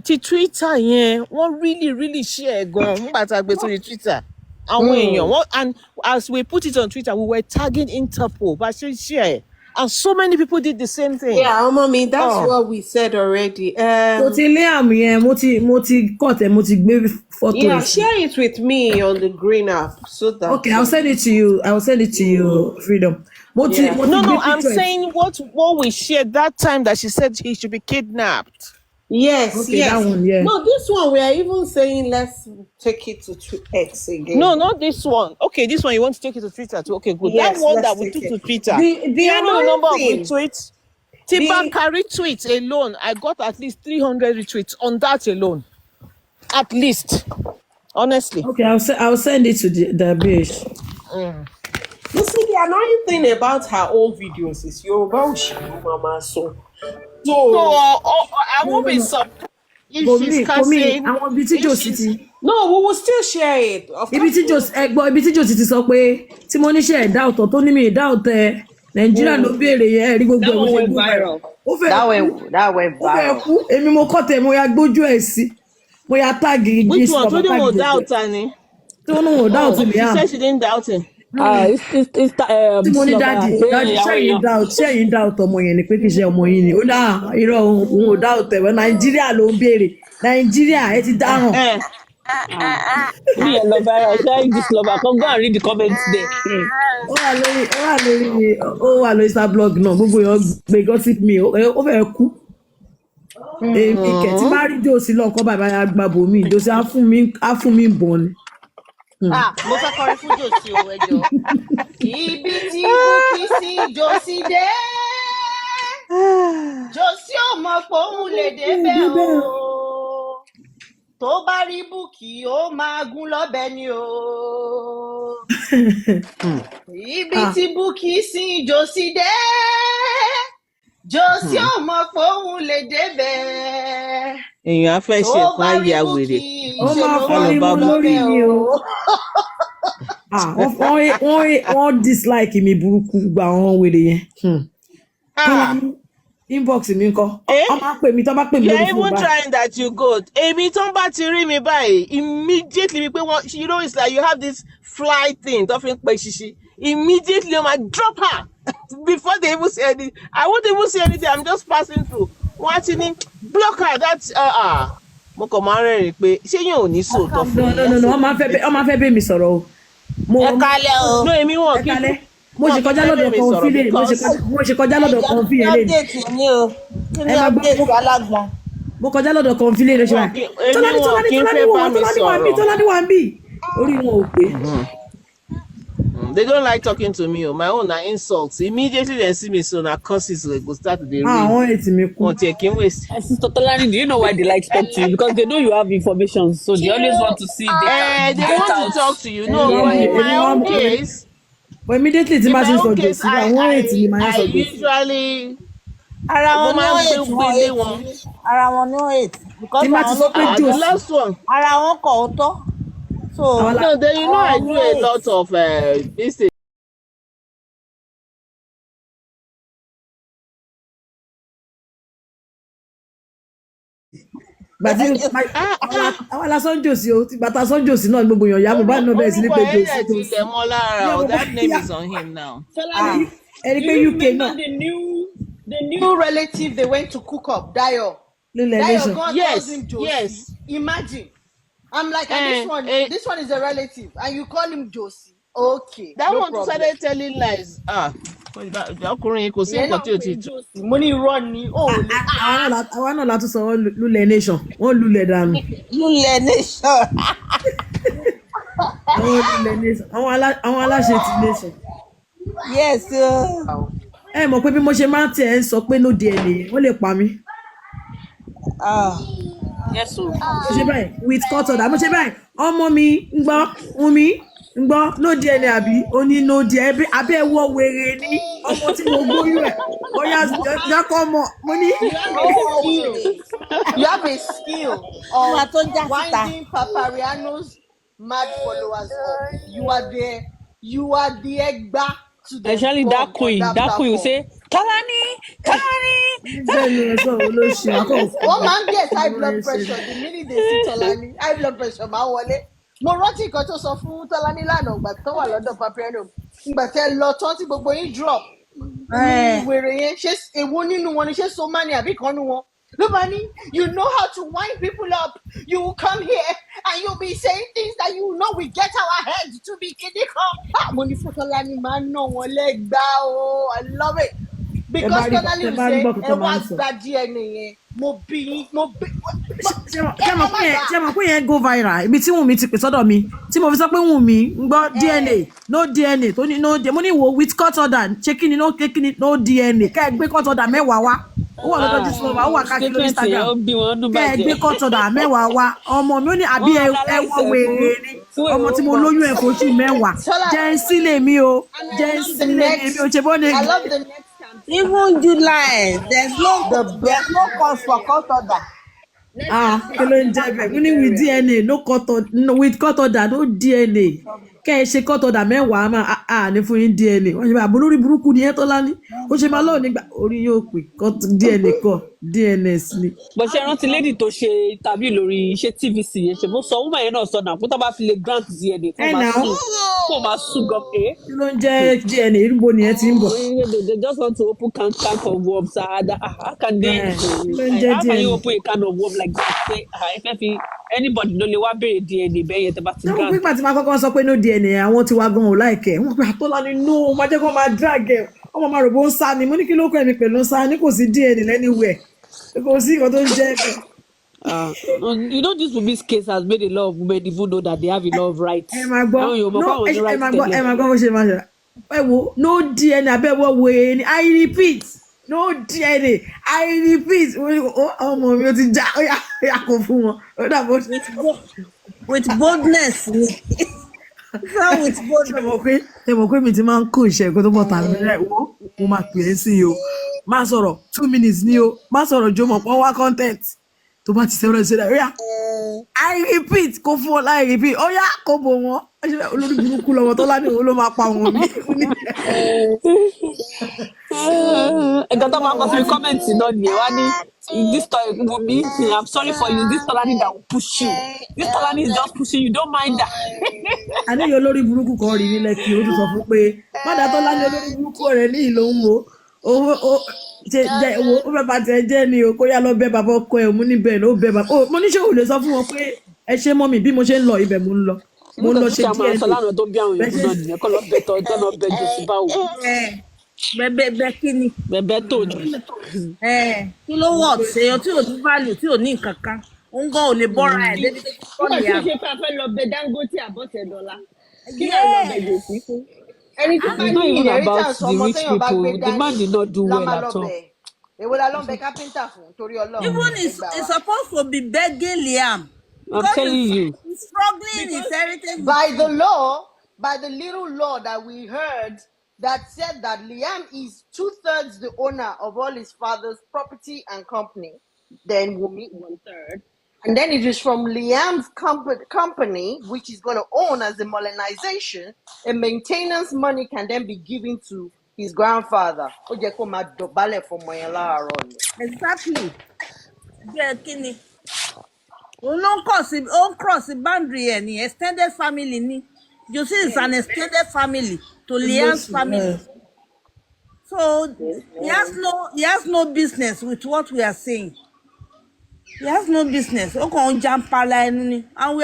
Ti Twitter yẹn wọ́n really share gan nígbà tá a gbé sórí Twitter. Àwọn èèyàn and as we put it on Twitter we were tagging Interpol bá ṣe share. And so many people did the same thing. Yeah, mommy, that's what we said already. So ti Liam yẹn mo ti cut ẹ mo ti gbé photo. Yeah, share it with me on the green app so that. Okay, I'll send it to you, Freedom. No, I'm saying what we shared that time that she said he should be kidnapped. Yes, okay, yes. That one, yeah. No, this one we are even saying let's take it to X again. No, not this one. Okay, this one you want to take it to Twitter too. Okay, good. Yes, that one let's that we take took it. to Twitter. The number of thing, retweets. Tibakari tweets alone, I got at least 300 retweets on that alone. At least, honestly. Okay, I'll send it to the base. You see, the annoying thing about her old videos is Yoruba Oshiru Mama so. I won't be surprised if she's cursing. I want BT City. No, we will still share it. Of course. Ibi tí Joe ti sọ pé tí mo níṣẹ́ ẹ̀dá ọ̀tọ̀ tó ní mi ẹ̀dá ọ̀tẹ̀ Nàìjíríà ló béèrè yẹn rí gbogbo That one went viral. That went ó fẹ́ viral. kú èmi mo kọ́ tẹ̀ mo ya gbójú ẹ̀ sí mo ya táàgì Which gist one? bàbá Told him táàgì without gbogbo Annie. tí wọ́n ní wọn ò dá ọ̀tún She Liam said she didn't doubt him. It's tí mo ní dáàdì ṣẹ́yìn dá ọ̀tọ̀ ọmọ yẹn ni pé kì í ṣe ọmọ yìí ni ó dá irọ́ òun ò dá ọ̀tẹ̀ wọ́n Nàìjíríà ló ń béèrè Nàìjíríà ẹ ti dáràn. Me and lover, I sharing this lover. Come go and read the comments there. ó wà lórí star blog náà gbogbo èèyàn gbé gossip me ó fẹ́ kú èmi kẹ̀tí bá rí Josie lọ́kọ́ bàbá yà gbà bò mí Josie á fún mi bọ̀ ni. Mo fẹ́ kọrin fún Josie o ẹjọ́. Ibi tí Bukky sí Josie dé. Josie ò mọ̀ pé òun lè débẹ̀ o. Tó bá rí Bukky ó máa gún lọ́bẹ ni o. Ibi tí Bukky sí Josie dé. Josie ò mọ̀ pé òun lè débẹ̀. Èèyàn á fẹ́ ṣe nǹkan ayé àwèrè. Ó máa fọ́ imú lórí mi o. Wọ́n dislike mi burúkú gba àwọn wèrè yẹn. Inbox mi ńkọ́. Wọ́n máa pè mí tó bá pè mí lórí fún even trying that you go. Èmi tó ń bá ti rí mi báyìí immediately pé wọ́n you know it's like you have this fly thing tó fi ń pe ṣíṣí. Immediately I'm like drop her before they even say anything. I won't even say anything. I'm just passing through. Wọ́n á ti ní block her. That's mo kàn máa ń rẹ́rìn-ín pé ṣé yóò ní sòótọ́ fún mi. No, wọ́n máa fẹ́ bẹ́ mi sọ̀rọ̀ o. Ẹ kálẹ̀ o. No, èmi wọ̀n kí. Mo ṣe kọjá lọ́dọ̀ kan fílẹ̀ mo ṣe kọjá lọ́dọ̀ kan fílẹ̀ lẹ́nu. Mo kọjá lọ́dọ̀ kan fílẹ̀ lẹ́nu ṣe wá. Tọ́ládé wà ń bì orí wọn ò pé. They don't like talking to me. My own are insults. Immediately they see me, so now curses will go start the rain. àwọn ètì mi kú. Won't take him waste. Sister Tolani, do you know why they like to talk to you? Because they know you have information, so they always want to see if they can They get want out. to talk to you. No, but in my own case, but immediately tí in bá my ti ń sọ own jòsí case, àwọn ètì mi máa ń I sọ jòsí. usually Ara wọn ní woman hate wọn gbélé hate wọn. ni. Ara wọn ní hate because tí bá ti àwọn sọ ló pé kàn. The jòsí last one. Ara wọn kọ̀ ó tọ́. So àwọn No, then you know ara I wọn do ní a hate. lot of this thing. gbàtí àwọn lásán jòsí o tí bàtà sán jòsí náà gbogbo èèyàn yá mo bá nà bẹ́ẹ̀ sí ní Orúkọ pé yẹn jòsí dẹ̀ ti jòsí. lẹ̀ mọ́ lára Ìyá o. mo bá That name yá is on him now. Tolani, ẹni do pé you UK remember náà the new relative they went to cook up, Dayo? lílẹ̀ Dayo nation. God Yes, calls him Josie. yes. Imagine. I'm like, and this one is a relative, and you call him Josie. Okay, That no one problem. started telling lies. Ọkùnrin yìí kò sí Ìyẹn nǹkan náà tí o pé ti tu. Josie. Mo ní irọ́ ni, ó lè. àwa náà látún sọ wọ́n lulẹ̀ nation wọ́n lulẹ̀ dànù Lulẹ̀ nation. àwọn lulẹ̀ nation àwọn aláṣẹ ti nation. Yes. ẹ mọ̀ pé bí mo ṣe máa ń tẹ̀ ẹ́ sọ pé no DNA yẹn wọ́n lè pa mí. Yes, so. mo ṣe báyìí with cut order mo ṣe báyìí ọmọ mi ń gbọ́ Wumi ń gbọ́ no DNA àbí ó ní no DNA abẹ́ ẹ̀wọ̀ wèrè ní ọmọ tí mo gbóyún ẹ̀ bóyá jákọ́ ọmọ mo ní. You have a skill Ọmọ tó of já síta. winding Papariano's mad followers up. You are the egba to the Especially bomb that on queen. That queen will platform. say, Tolani, Tolani. bẹ́ẹ̀ ni ẹ sọ olóṣì akọ́kọ́. One man gets high blood pressure the minute they see Tolani. High blood pressure máa wọlé. Mo rántí nǹkan tó sọ fún Tolani lánàá ìgbà tó wà lọ́dọ̀ Papariano. Ìgbà tẹ́ lọ tán tí gbogbo yín drop. Ní wèrè yẹn ṣé èwo nínú wọn ni ṣé Somani àbí kan nínú wọn? Ló bá ní, you know how to wind people up. You will come here and you'll be saying things that you know we get our heads to be kidding. Mo ní fún Tolani máa ń ná wọn lẹ́gbàá o. I love it. Because Tolani will say, ẹ wá gba DNA yẹn. Mo bí. ṣé mo pé yẹn go viral ibi tí Wùnmí ti pè sọ́dọ̀ mi tí mo fi sọ pé Wùnmí ń gbọ́ DNA no DNA tó ní no DNA mo ní wo with cut order ṣé kí ni no DNA ká ẹ gbé cut order mẹ́wàá wá ó wà lọ́dọ̀ jésù lọ́wọ́ ó wà káàkiri lórí Instagram ká ẹ gbé cut order mẹ́wàá wá ọmọ mi ó ní àbí ẹwọ́ wèrè ni ọmọ tí mo lóyún ẹ̀ fóṣù mẹ́wàá jẹ́ ń sílẹ̀ mi o jẹ́ ń sílẹ̀ mi o ṣe bọ́ ní. I love the next campaign. Even July, there's no cause for cut order. Kí ló ń jẹ́ bẹ́ẹ̀ mo ní with DNA with cut order no DNA kẹ́ ẹ ṣe cut order mẹ́wàá máa ní fún yín DNA wọ́n ṣe bá àbúrò lórí burúkú ni ẹ Tọ́lání ó ṣe máa lọ́ọ̀ nígbà orí yóò pè DNA kọ́ DNS ni. Bó ṣe rántí lady tó ṣe tàbí lórí iṣẹ́ TVC yẹn ṣe bó sọ woman yẹn náà sọ náà kó tó bá fi lè grant DNA kó máa sùn gan pé. Kí ló ń jẹ́ DNA irúgbó ni ẹ ti ń bọ̀. They just want to open can of worms. How can they? How can you open a can of worms like that? Say, anybody no le wá béèrè DNA bẹ́ẹ̀ yẹn tẹ́ bá ti Ṣé mo grant. pípa tí máa kọ́kọ́ sọ pé no DNA àwọn tí wàá gan ò láìkẹ́ wọ́n pe Tọ́lání no máa jẹ́ kó máa drag ẹ̀ ọmọ máa rò bó ń sá ni mo ní kí ló kọ́ ẹ̀mí pẹ̀lú ń sá ni kò sí DNA anywhere kò sí nǹkan tó ń jẹ́ bẹ́ẹ̀. You know, this woman's case has made a lot of women even know that they have a lot of rights. ẹ máa gbọ́ ẹ máa gbọ́ bó ṣe máa ṣe ẹ wo no DNA abẹ́wọ́ wo ẹni I repeat no DNA I repeat ọmọ mi ó ti já ó yà kó fún wọn ó dàbọ̀ With boldness ni. With boldness. ẹ mọ̀ pé mi ti máa ń kó iṣẹ́ ìkó tó bọ̀ tàbí rẹ̀ wo mo máa pè é sí i o máa sọ̀rọ̀ 2 minutes ni o máa sọ̀rọ̀ jọmọ̀ pọ́n wá content tó bá ti sẹ́wọ́n ṣe dáa I repeat kó fún ọ láì repeat ó yá kó bò wọ́n olórí burúkú lọ́wọ́ Tọ́lání òun ló máa pa wọn mi. Ẹ̀gbọ́n tó máa kọ́ sí kọ́mẹ̀ntì náà nìyẹn wá ní this Wumi I'm sorry for you this Tolani that will push you this Tolani is just pushing you don't mind that. àníyàn olórí burúkú kan rí ní Lẹ́kì ó tún sọ fún pé mọ́dà Tọ́lání olórí burúkú rẹ̀ ní ìlú ń wo ó fẹ́ bá tẹ̀ jẹ́ ni o kó yá lọ bẹ́ bàbá ọkọ ẹ̀ mú níbẹ̀ ló bẹ́ bàbá mo ní ṣé òun lè sọ fún wọn pé ẹ ṣe mọ́ mi bí mo ṣe ń lọ ibẹ̀ mo ń lọ mo ń lọ ṣe díẹ̀ sọ lánàá tó bí àwọn èèyàn náà nìyẹn kọ́ lọ bẹ tọ́ ọjọ́ náà bẹ jù sí báwo. Bẹ́ẹ̀ kí ni? Bẹ́ẹ̀ tó jù. Kí ló wọ̀ ṣe tí ò ní value tí ò ní nǹkan kan òun gan ò lè bọ́ra ẹ̀ débi tó Nígbà tí ó ṣe pé a fẹ́ lọ bẹ Dangote àbọ̀tẹ̀dọ́lá kí ló lọ bẹ jòsí fún. ẹni tó bá It's not ní even about inheritance the ọmọ rich téèyàn bá gbé people. The man dání did not do la well máa at lọ all. bẹ̀. Èwo la lọ ń bẹ kápẹ́ńtà fún torí Ọlọ́run Even ẹ gbà it's wá. supposed to be begging Liam I'm because telling you. he's struggling, his Because heritage is by the cheap. law, by the little law that we heard that said that Liam is 2/3 the owner of all his father's property and company, then Wumi 1/3. And then it is from Liam's company, which is going to own as a modernization, a maintenance money can then be given to his grandfather. Ó jẹ́ kó máa dọ̀bálẹ̀ fọmọ yẹn láàárọ̀ ni. Exactly. Yeah, kini. Cross the boundary any extended family ni. You see, it's an extended family to Liam's Olóṣì, family. So he has no business with what we are saying. He has no business. And we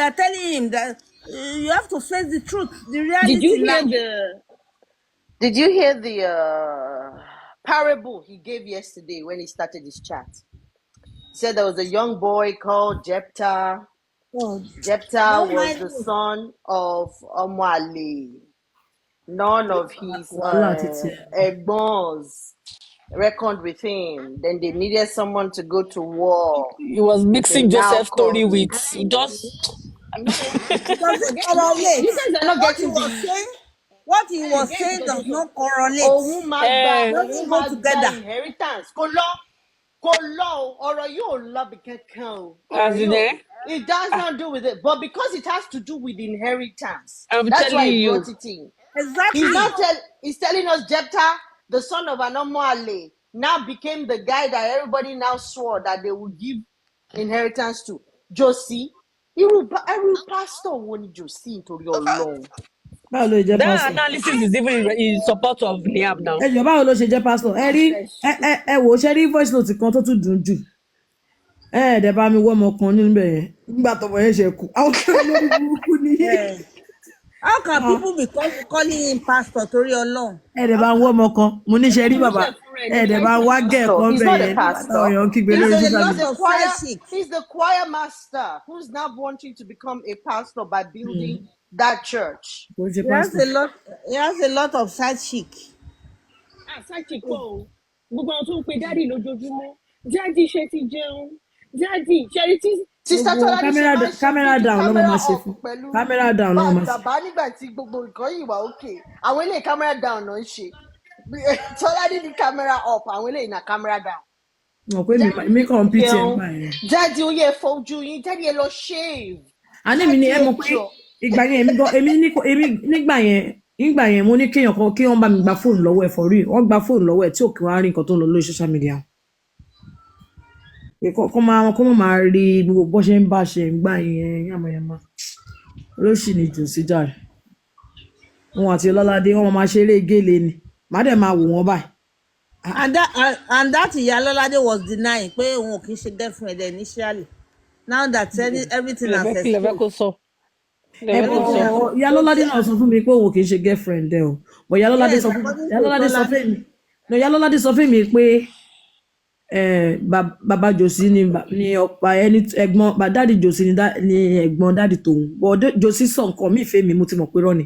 are telling him that you have to face the truth, the Did you reality now. hear the parable he gave yesterday when he started his chat? He said there was a young boy called Jephthah. Oh, Jephthah don't was mind the me. son of Omwale. None of his wàhálà títí ẹ̀. egbons reckoned with him. Then they needed someone to go to war. He was They mixing now Joseph's story called with him. just I know. It doesn't Forget. correlate. You guys are not What he getting was the. saying, what he was Get saying does because not correlate. òun It doesn't go máa gba together. inheritance kò lọ o ọ̀rọ̀ yóò lọ bí kankan o ọ̀rọ̀ as in yóò it does not do with it but because it has to do with inheritance I'm that's why telling he you. brought it in. Exactly. He's telling us Jephthah, the son of Anomoale, now became the guy that everybody now swore that they would give inheritance to. Josie, irú pastor wo ni Josie nítorí Ọlọ́run? Báwo ló ṣe jẹ́ That pásítọ̀? analysis is even in support of Liam now. Ẹ jọ̀ọ́ báwo ló ṣe jẹ́ pásítọ̀? Ẹ rí ẹ wò ó ṣe rí voice note kan tó tún dùn jù. Ẹ̀ẹ́dẹ̀ bá mi wọ́ ọmọ kan níbẹ̀ yẹn. Nígbà tọmọ yẹn ṣe kú. Àwọn kí ló lórí burúkú ni. Yeah. How can people be calling him pastor torí Ọlọ́run? Ẹ̀ẹ́dẹ̀ bá ń wọ́ ọmọ kan. Mo ní ṣe rí bàbá. Ẹ̀ẹ́dẹ̀ bá ń wá gẹ̀ẹ́kan He's bẹ̀ not a yẹn. Nígbà táwọn pastor. èèyàn kígbe He's lórí the, social he's, media. the choir, he's the choir master who's now wanting to become a pastor by building that church. Kò ṣe He has pásítọ̀. a lot of side chick. Sáàkì pọ̀ o, gbogbo àwọn tó ń pe dádì lójoojúmọ́, dádì ṣe ti jẹun, dádì ṣe ti. Sista Gbogbo Tọ́ládé ṣe máa ń ṣe camera fídíò down ló camera máa ṣe up fún. pẹ̀lú Camera down ló máa ṣe. bàbá nígbà tí gbogbo nǹkan yìí wà òkè. Àwọn eléyìí camera down náà ń ṣe. Tọ́ládé ní camera up, àwọn eléyìí na camera down. Mọ̀ pé mi kàn pí tiẹ̀ ń gbà yẹn. Dádì ó yẹ fojú yín, dádì ẹ lọ shave. Àní mi ni ẹ mọ̀ pé ìgbà yẹn nígbà yẹn mo ní kéèyàn kan kí wọ́n bá mi gba fóònù lọ́wọ́ ẹ̀ for real. Wọ́n gba fóònù lọ́wọ́ ẹ̀ tí ò kí wọ́n á rí nǹkan tó ń lọ lórí social media. Kọ́ máa rí gbogbo bó ṣe ń bá ṣe ń gbà yẹn yàmàyàmà. Olóṣì ni jù sí jàre. Wọn àti Ọlọ́ládé wọ́n máa ṣeré gélé ni. Màá dẹ̀ máa wò wọ́n báyìí. And that Iyalolade was denying pé òun ò kì í ṣe girlfriend initially. Now that everything has exposed. Iyalolade náà sọ fún mi pé òun kì í ṣe girlfriend ẹ o. But Iyalolade sọ fún mi pé bàbá Josie ni ọ̀pá ẹni ẹ̀gbọ́n dáàdì Josie ni ẹ̀gbọ́n dáàdì tòun. But Josie sọ nǹkan mi ìfẹ́ mi mo ti mọ̀ pé rọ́ ni.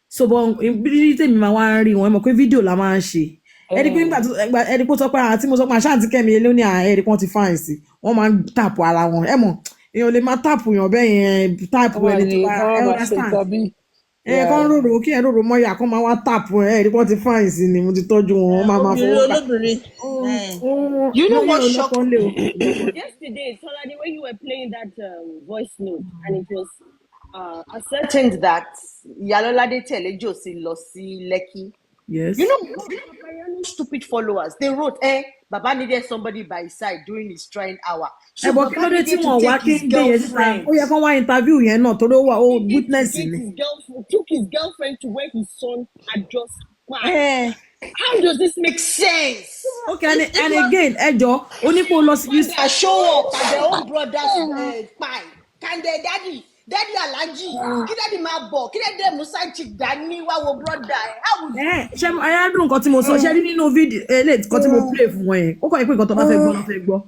So bọ́ bí tèmi máa wá ń rí wọn ẹ mọ̀ pé fídíò la máa ń ṣe. Ẹni pé ẹni pé sọ pé àti mo sọ pé àṣàǹtí Kẹ́mi ló ní ẹni kan ti fáìn sí wọ́n máa ń tàpù ara wọn ẹ mọ̀ èèyàn lè máa tàpù yàn bẹ́ẹ̀ yẹn tàpù ẹni tó bá ẹ understand kan rorò kí ẹ rorò mọ́yà kan máa wá tàpù ẹni kan ti fáìn sí ni mo ti tọ́jú wọn wọ́n máa fọwọ́ gbà. You know what shocked me? Yesterday, Tolani, when you were playing that voice note, and it was ascertained that Iyalolade tẹ̀lé Josie lọ sí Lekki. Yes. You know, Papariano's stupid followers, they wrote, Baba needed somebody by his side during his trying hour. So Baba needed to take his girlfriend. Ó yẹ kó wá interview yẹn náà torí ó wà ó witness ni. Took his girlfriend to where his son had just died. How does this make sense? Okay, and again, ẹjọ́ onípo lọ sí. They show up at their own brother's pie. Can their daddy Alhaji, kí daddy máa bọ̀, kí daddy Musa chick dání wá wo brother ẹ̀. How would you? Ṣé ayádùn nǹkan tí mo sọ ṣe rí nínú fídíò eléyìí kan tí mo play fún wọn yẹn ó kọ́ ẹ pé nǹkan tó bá fẹ́ gbọ́ ló fẹ́ gbọ́.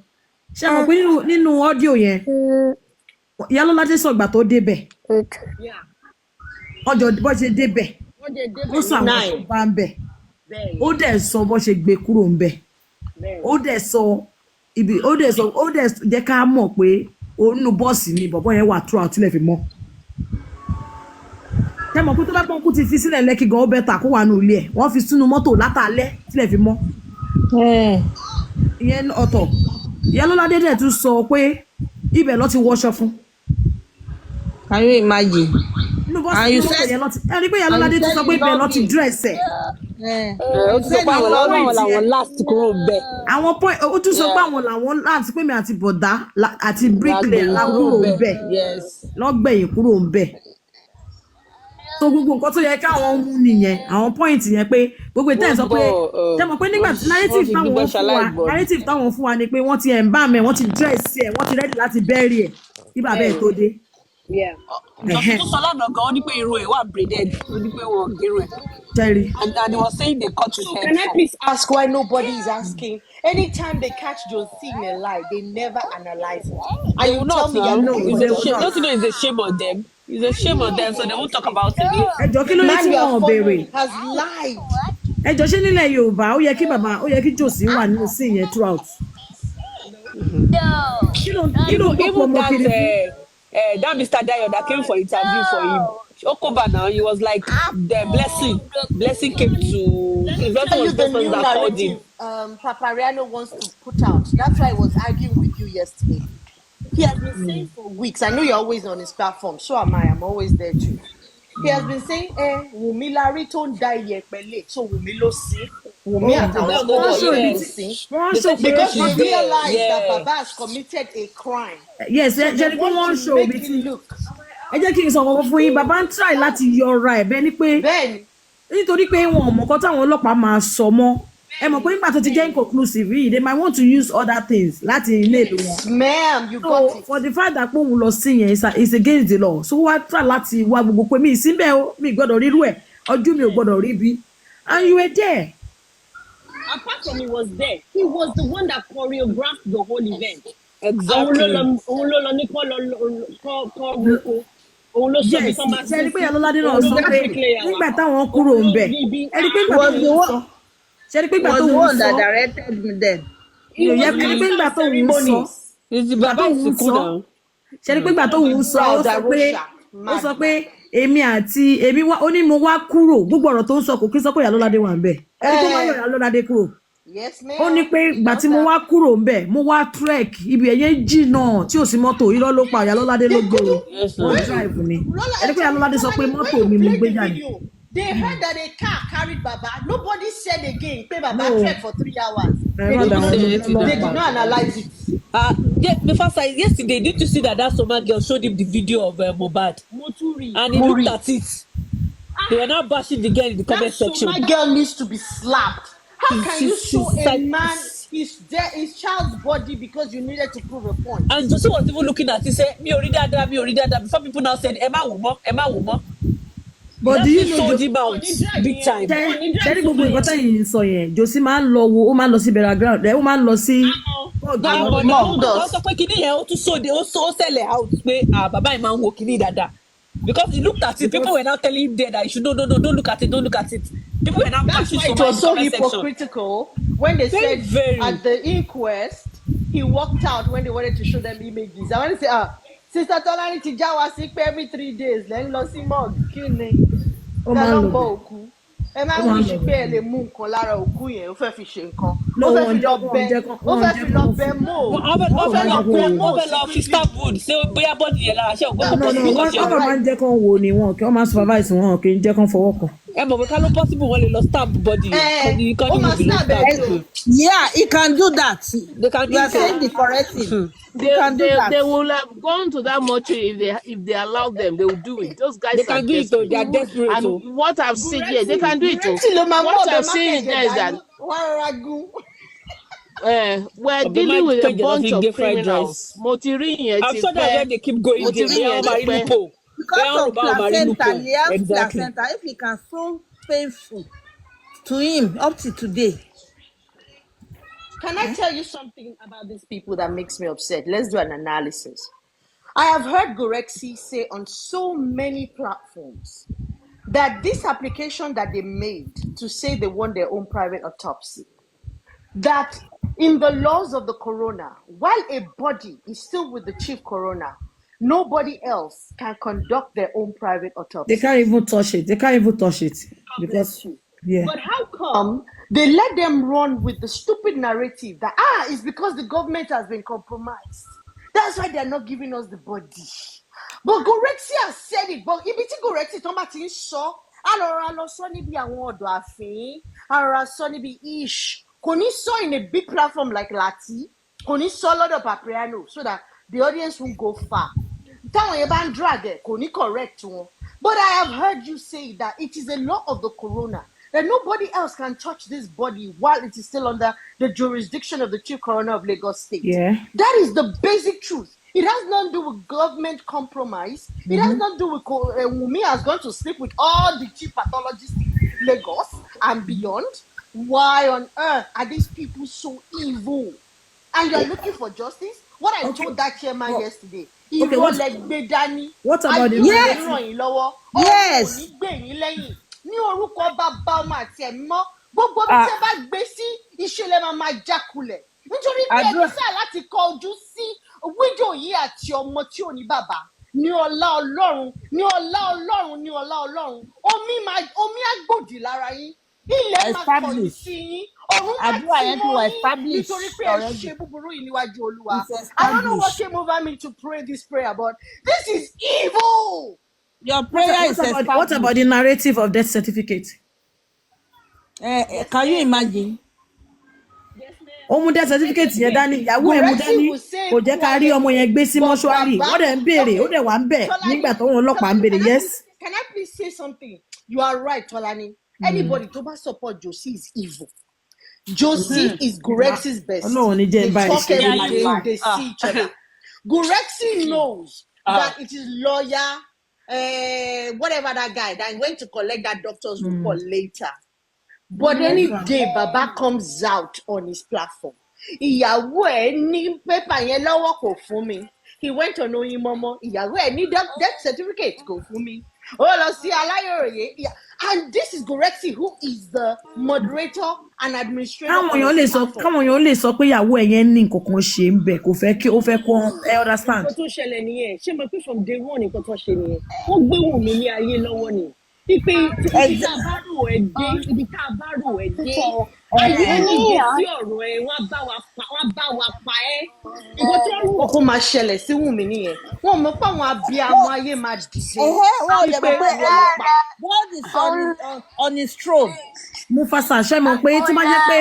Ṣé mo pé nínú ọ́díò yẹn Iyalolade sọ ìgbà tó débẹ̀. Ọjọ́ bó ṣe débẹ̀. ó sọ àwọn tó 9. bá ń bẹ̀ Bẹ́ẹ̀ni, ó dẹ̀ sọ bó ṣe gbé kúrò ń bẹ̀ ó bẹ́ẹ̀ni. dẹ̀ sọ ó dẹ̀ jẹ́ ká mọ̀ pé nínú bọ́ọ̀sì ni bọ̀bọ́ yẹn wà throughout tilẹ̀ fi mọ́ tẹ́ mọ̀ pé tó bá pọ́n kú ti fi sílẹ̀ lẹ́kì gan ó bẹ́ ta kó wà nù ilé ẹ̀ wọ́n fi sínú mọ́tò látàlẹ́ tilẹ̀ fi mọ́ ìyẹn ọ̀tọ̀ ìyá Lọ́ládé dẹ̀ tún sọ pé ibẹ̀ ló ti wọṣọ fún Can you imagine? nínú And bọ́ọ̀sì you ló said- yẹn lọ ti ẹni pé ìyá Lọ́ládé tún sọ pé ibẹ̀ ló ti dress ẹ̀ ó ti sọ pé àwọn làwọn last kúrò bẹ́ẹ̀. àwọn point ó tún sọ pé àwọn làwọn láti pé mi àti bọ̀dá àti bricklayer la kúrò ń bẹ̀ Yes. lọ́gbẹ̀yìn kúrò ń bẹ̀ so gbogbo nǹkan tó yẹ káwọn mú nìyẹn àwọn point yẹn pé gbogbo ìtẹ́ sọ pé tẹ́mọ̀ pé nígbà tí narrative táwọn fún wa ni pé wọ́n ti embalm ẹ̀ wọ́n ti dress ẹ̀ wọ́n ti ready láti bury ẹ̀ kí bàbá ẹ̀ tó dé. Ìjọba tó sọ lánàá gan, ó ní pé irun ẹ̀ wà braided, ó ní pé wọ́n gérun ẹ̀. Jerry. And he was saying they cut his hair. Can I please ask why nobody is asking? Anytime they catch Josie in a lie, they never analyze it. And you tell me you're No, looking they for will the not. Don't you know it's a shame on them? It's a shame on them, so they won't talk about it. ẹjọ́ kí ló ní man tí you are wọ́n béèrè following has lied. ẹjọ́ ṣé nílẹ̀ Yorùbá ó yẹ kí bàbá ó yẹ kí Josie wà nínú sí yẹn throughout. kí ló tó pọ̀ Even ọmọ kiri fún. that Mr. Dayo that came for interview for him, Okoba now, he was like, the blessing came to, Let me that tell you was the the person new that called him. narrative Papariano wants to put out. That's why I was arguing with you yesterday. He has been saying for weeks, I know you're always on his platform, so am I, I'm always there too. He has been saying, Wumi Larry don't die yet, so Wumi lo si. Wumi àtàwọn wọ́n ọmọ ṣò yẹn ibi ló tí sí. wọ́n ṣò pé Because they she's realize there, that yeah. Baba has committed a crime. yes So ṣe they ni pé want wọ́n to ṣò make ibi tí it look. ẹ jẹ́ kí n sọ ọkọ̀ fún yín bàbá ń try láti yọ ọ̀ra ẹ̀ bẹ́ẹ̀ ni pé Then, nítorí pé wọn ò mọ̀ nǹkan táwọn ọlọ́pàá máa sọ mọ́ ẹ mọ̀ pé nígbà tó ti jẹ́ inconclusive yìí they might want to use other things láti ilé ìlú wọn. ma'am, you so got it. for the fact that pé òun lọ sí yẹn is against the law so wá try láti wá gbogbo pé mi ìsínbẹ̀ o mi gbọ́dọ̀ rírú ẹ̀ ọjọ́ mi ò gbọ́dọ̀ rí bí and you were there. Apart from he was there, he was the one that choreographed the whole event. Exactly. Òun ló lọ ní kọ́ rúkọ. Òun ló sọ bí yes tán bá ṣe ni pé Ìyálọ́ládé náà Òun ló sọ dá pé bricklayer wá. nígbà táwọn kúrò ń bẹ̀ ẹ rí pé nígbà Was tó the ń one- sọ ṣe ni pé nígbà Was tó the ń one that sọ directed me then. mi ò yẹ ẹ rí pé nígbà tó ń sọ It's the ìgbà tó Baba ń Isiku sọ now. ṣe ni pé ìgbà tó ń sọ ó sọ pé ó sọ pé èmi wá ó ní mo wá kúrò gbogbo ọ̀rọ̀ tó ń sọ kò kí n sọ pé Ìyálọ́ládé wà ń bẹ̀ ẹni tó máa yọ Ìyálọ́ládé kúrò Yes, ma'am. ó ní pé ìgbà tí mo wá kúrò ń bẹ̀ mo wá trek ibi ẹ̀yẹ jìnnà tí ò sí mọ́tò irọ́ ló pa Ìyálọ́ládé ló gbèrò Yes, wọ́n ma'am. drive ni ẹni pé Ìyálọ́ládé sọ pé mọ́tò mi mo gbé jáde. They heard that a car carried Baba. Nobody said again, pay Baba No. trek for 3 hours. Ẹ They má did dá not, wọn they lọ́pàá. did not analyze it. Before yesterday, did you see that Soma girl showed him the video of Mohbad? And he looked at it. They were now bashing the girl in the comment section. My girl needs to be slapped. How can you show a man his child's body because you needed to prove a point? And Josie was even looking at it, say, me already that, before people now said, Emma Womo. but do you know sold him out big time. ṣe ní gbogbo nǹkan tẹ̀yìn ń sọ yẹn Josie máa ń lọ wo ó máa ń lọ sí burial ground ẹ̀ ó máa ń lọ sí. Wọ́n sọ pé kìnìún yẹn ó tún sóde ó sẹ̀lẹ̀ out pé bàbá yìí máa ń wo kìnìún dáadáa. Because he looked at it, people were now telling him there that he should don't look at it, don't look at it. People were now bashing It Soma was in the so comment section. hypocritical when they Very, said very. at the inquest he walked out when they wanted to show them images. I want to say, Sister Tolani ti já wa sí pé every 3 days lẹ́yìn lọ sí morgue kí ni ó máa ń lọ lọ́bọ̀ bẹ̀. òkú ẹ máa Ó ń máa ń wíṣí lọ pé ẹ lè mú nǹkan lára òkú yẹn ó fẹ́ fi ṣe nǹkan No, ó fẹ́ wọ́n fi lọ jẹ́- bẹ wọ́n jẹ́ kán- ó wọ́n fẹ́ jẹ́ fi lọ kán bẹ fún- mọ́ Wọ́n fẹ́ lọ fi stab wood ṣé bóyá bọ́ọ̀dì yẹn lára ṣé ògbó no possible wọ́n kan ṣe. kàn máa ń jẹ́ kán wo ni wọn kí wọ́n máa supervise wọn kì í jẹ́ kán fọwọ́ kàn. Ẹ mọ̀ pé ká ló possible wọ́n lè lọ stab bọ́ọ̀dì yẹn. ó máa stab ẹ̀ tó. Yeah, he can do that. They can You are do saying that. the correct thing. They, You can do they, that. they will have gone to that mortuary if they allow them. They will do it. Those guys They are can do it, though. desperate. They are desperate, And though. what I've seen, yeah, they can do it. Tí ló máa mú What ọ̀bẹ I've seen there is that wọ́n rọra gún. we're Ọ̀bẹ dealing máa with a pẹ̀jẹ̀ lọ bunch fi of gé fried criminals. rice. Mo ti rí yẹn I'm ti sure that's why pẹ́. they keep going Mo ti there. rí They yẹn are ti marine pẹ́. loophole. They Because are of about marine placenta, loophole. Liam's Exactly. placenta, if he can so painful to him up to today. Can I tell you something about these people that makes me upset? Let's do an analysis. I have heard Gorexi say on so many platforms that this application that they made to say they want their own private autopsy, that in the laws of the coroner, while a body is still with the chief coroner, nobody else can conduct their own private They autopsy. can't even touch it. They can't even touch it God because bless you. yeah. But how come they let them run with the stupid narrative that it's because the government has been compromised? That's why they're not giving us the body. But Gorexia has said it. But if it's Gorexia, Tomati saw, Alora lo so ni bi awon odo afin, Alora so ni bi ish. Koni saw in a big platform like Lati, Koni saw a lot of Papriano, so that the audience won't go far. Táwọn yẹn bá ń drag ẹ kò ní correct wọn. But I have heard you say that it is a law of the corona that nobody else can touch this body while it is still under the jurisdiction of the chief coroner of Lagos State. Yeah. That is the basic truth. It has nothing to do with government compromise. It has nothing to do with Wumi has gone to sleep with all the chief pathologists in Lagos and beyond. Why on earth are these people so evil? And you're looking for justice? What I told that chairman yesterday, Okay, what about the Yes. lọ́wọ́, Yes. ò ní gbè yín lẹ́yìn. Ní orúkọ bàbá ọmọ àti ẹ̀mí mọ́, gbogbo bí tẹ́ bá gbé sí, ìṣẹ̀lẹ̀ máa jákulẹ̀. Nítorí bí ẹ ní sáà láti kọ ojú sí wíńdò yìí àti ọmọ tí ò ní bàbá. Ní ọlá Ọlọ́run, ní ọlá Ọlọ́run, ní ọlá Ọlọ́run. Omi àgbòdì lára yín. Ilẹ̀ máa kọ̀yìn sí yín. Ọ̀run máa Àdúrà tì yẹn ti mọ́ wà yín established nítorí pé ẹ already. ṣe búburú yìí níwájú Olúwa. It's I don't know what established. came over me to pray this prayer, but this is evil. Your prayer is established. what about the narrative of death certificate? Can you imagine? Ó mú death certificate yẹn dání, ìyàwó ẹ̀ mú dání, kò jẹ́ ká rí ọmọ yẹn gbé sí mọ́ṣúárì. Wọ́n dẹ̀ ń béèrè, ó dẹ̀ wà ń bẹ̀ nígbà tó wọn ọlọ́pàá ń béèrè. Yes. Can I please say something? You are right, Tolani. Anybody to support Josie is evil. Josie is Gorex's best. They talk every day, they see each other. Gorexy knows that it is lawyer, whatever that guy that went to collect that doctor's report later. But any day Baba comes out on his platform, ìyàwó ẹ̀ ní pépà yẹn lọ́wọ́ kò fún mi. He went on Oyin Momo, ìyàwó ẹ̀ ní death certificate kò fún mi. Ó lọ sí Aláyọ̀ròyé. And this is Gorexy, who is the moderator and administrator. Káwọn èèyàn lè sọ pé ìyàwó ẹ̀ yẹn ní nǹkan kan ṣe ń bẹ̀, kò fẹ́ kí ó fẹ́ kó ẹ understand. Nǹkan tó ṣẹlẹ̀ nìyẹn, ṣé mo pé from day one nǹkan tó ṣe nìyẹn. Wọ́n gbé Wùmí ní ayé lọ́wọ́ ni. Ipe ibi tá a bá rò ẹ dé, ibi tá a bá rò ẹ dé. Ayé ní ìgbésí ọ̀rọ̀ ẹ, wọ́n bá wa pa ẹ́. Nǹkan tó rò ó máa ṣẹlẹ̀ sí Wùmí nìyẹn. Wọ́n mọ̀ pé àwọn abiyamọ ayé máa dìde. God is on his throne. Mufasa ṣe mọ̀ pé tí máa jẹ́ pé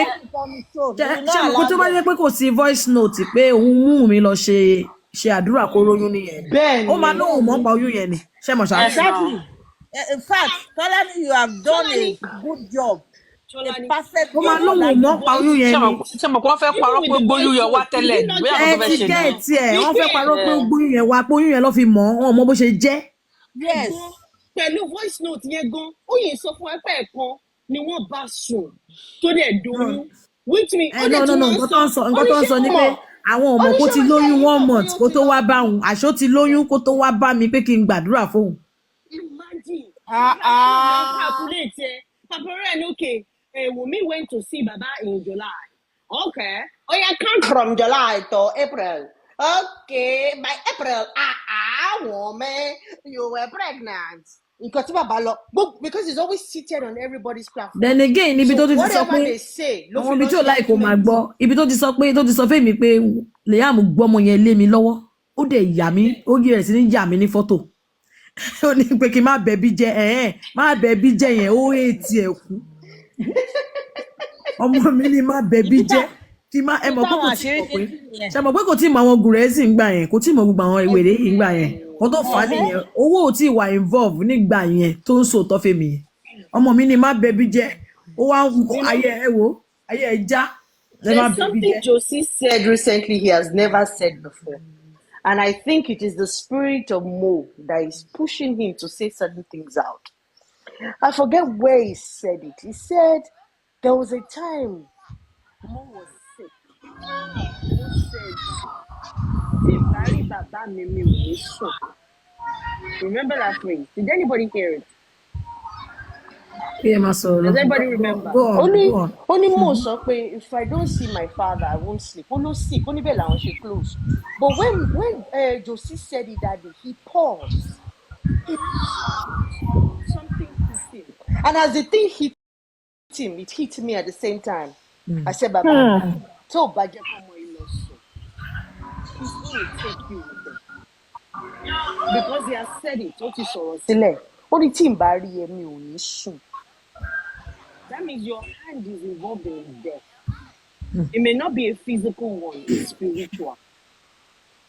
tó bá jẹ́ pé kò sí voice note pé òun mú mi lọ ṣe àdúrà kó róyún nìyẹn. Bẹ́ẹ̀ni. Ó máa lóhùn mọ́ pa oyún yẹn ni. Ṣé mo ṣáà? Exactly. In fact, Tolani, you have done a good job. A perfect Ó máa lóhùn mọ́ pa oyún yẹn ni. Ṣé mo kọ́ fẹ́ parọ́ pé gbóyún yẹn wá tẹ́lẹ̀ ní bóyá àwọn tó fẹ́ ṣe Ẹ nìyẹn. ti ẹ̀ wọ́n fẹ́ parọ́ pé gbóyún yẹn wá pé oyún yẹn ló fi mọ̀ ọ́n ọmọ bó ṣe jẹ́. Yes. pẹ̀lú voice note yẹn gan, ó yẹ sọ fún ẹgbẹ́ ẹ̀kan ni wọ́n bá sùn tó dẹ̀ doyún. Which means ó dẹ̀ tún máa ń sọ nǹkan tó ń sọ ni pé àwọn ọmọ kó ti lóyún 1 month kó tó wá bá òun, àṣó ti lóyún kó tó wá bá mi pé kí n gbàdúrà fóun. Imagine. Calculate it. Papa and okay. Wumi went to see Baba in July. Okay. Oh, yeah, count from July to April. Okay, by April, woman, you were pregnant. Nǹkan tí bàbá lọ, because it's always seated on everybody's platform. Then again, ibi tó ti sọ whatever pé they say, àwọn ibi tí ò láì kò máa gbọ́, ibi tó ti sọ fún mi pé Liam gbọ́mọ yẹn lé mi lọ́wọ́, ó dẹ̀ yà mí, ó yẹ rẹ̀ sí ní yà mí ní fọ́tò. Ó ní pé kí n má bẹ̀bí jẹ́ má bẹ̀bí jẹ́ yẹn, ó ètì ẹ̀ kú. Ọmọ mi ni má bẹ̀bí jẹ́. Kí má ẹ mọ̀ pé kò tí mọ̀ pé ṣe mọ̀ pé kò tí mọ̀ àwọn gùrẹ́sì ń gbà yẹn, kò tí mọ̀ gbogbo àwọn ìwèrè yìí ń gbà yẹn. Kò tó fà á nìyẹn, owó ò tí wà involve nígbà yẹn tó ń sòótọ́ fèmí yẹn. Ọmọ mi ni má bẹ̀bí jẹ́, ó wá ayé ẹ wo, ayé ẹ já. There's something Josie said recently he has never said before. And I think it is the spirit of Mo that is pushing him to say certain things out. I forget where he said it. He said there was a time Mo was sick. Mo said, "Tí bá rí bàbá mi, mi ò ní sùn." Remember that phrase? Did anybody hear it? Yeah, my soul. Does anybody remember? Go on, go on. Only more so if I don't see my father, I won't sleep. Oh no, sick. Only bella she close. But when Josie said it that day, he paused. He paused. Something hit him, and as the thing hit him, it hit me at the same time. I said, Baba, tell Baje Pomo Iloso. He's going to take you with him. Because he has said it. What is so silly? Only team Barry me on soon. That means your hand is involved in death. It may not be a physical one, it's spiritual.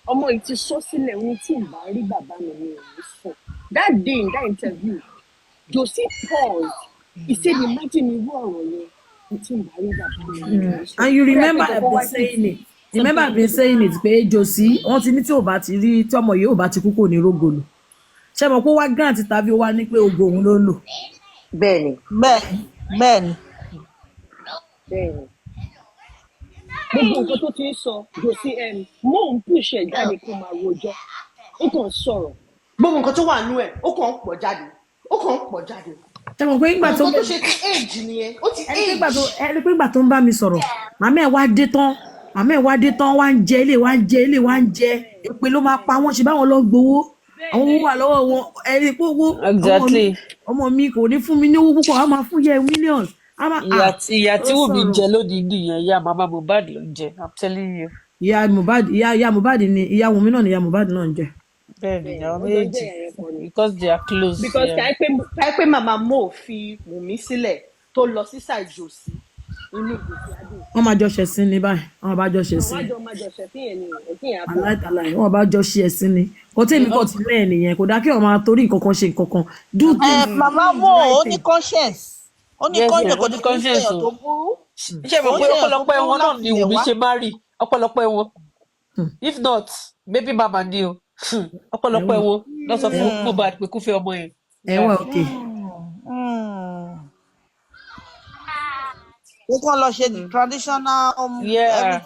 It is so silly. Only team Barry Baba me on soon. That day in that interview, Josie paused. He said, imagine you were And you remember I've been saying it. Remember I've been saying it pé Josie wọ́n ti ní tí ò bá ti rí tí ọmọ yìí ò bá ti kú kò ní rógòlò. Ṣé mo pé wá grant tàbí ó wá ní pé ògo òun ló ń lò. Bẹ́ẹ̀ni. Gbogbo nǹkan tó ti ń sọ Josie mò ń pùṣẹ̀ jáde kó máa rojọ́. Ó kàn sọ̀rọ̀. Gbogbo nǹkan tó wà nú ẹ̀ ó kàn ń pọ̀ jáde. Ṣé mo pé ìgbà tó ṣe ti age nìyẹn ó ti age. Ẹni pé ìgbà tó ń bá mi sọ̀rọ̀ màmá ẹ̀ wá dé tán wá ń jẹ ilé wá ń jẹ èpè ló máa pa wọ́n ṣe báwọn lọ gbowó àwọn owó wà lọ́wọ́ wọn ẹni pé owó ọmọ mi kò ní fún mi ní owó púpọ̀ á máa fún yẹ millions. ìyá tí Wùmí jẹ lódìdí yẹn ìyá màmá Mohbad ló ń jẹ I'm telling you. ìyá Mohbad ni ìyá Wùmí náà ni ìyá Mohbad náà ń jẹ. Bẹ́ẹ̀ni ìyàwó méjì because they are close. Because káyé pé màmá Mo fi Wùmí sílẹ̀ tó lọ sí side Josie inú gbèsè adé. Wọ́n máa jọ ṣe sí ni báyìí wọ́n bá jọ ṣe sí. Wọ́n jọ ṣe sí yẹn ni ẹ̀sìn yẹn àpò. aláìtàláì wọ́n bá jọ ṣe sí ni kò tí èmi kò tí lẹ́ẹ̀ nìyẹn kò dá kí ọmọ torí nǹkan kan ṣe nǹkan kan. Màmá Mo ó ní conscience. Ó ní conscience tó burú. Ṣé mo pé ọ̀pọ̀lọpọ̀ ẹ̀wọ̀n náà ni Wùmí ṣe máa rí ọ̀pọ̀lọpọ̀ ẹ̀wọ̀n if not maybe mama ni o ọ̀pọ̀lọpọ̀ ẹ̀wọ̀n lọ́sọ̀ fún Mohbad pé kú fẹ́ ọmọ yẹn. ẹ̀wọ̀n òkè. Ó kàn lọ ṣe traditional everything.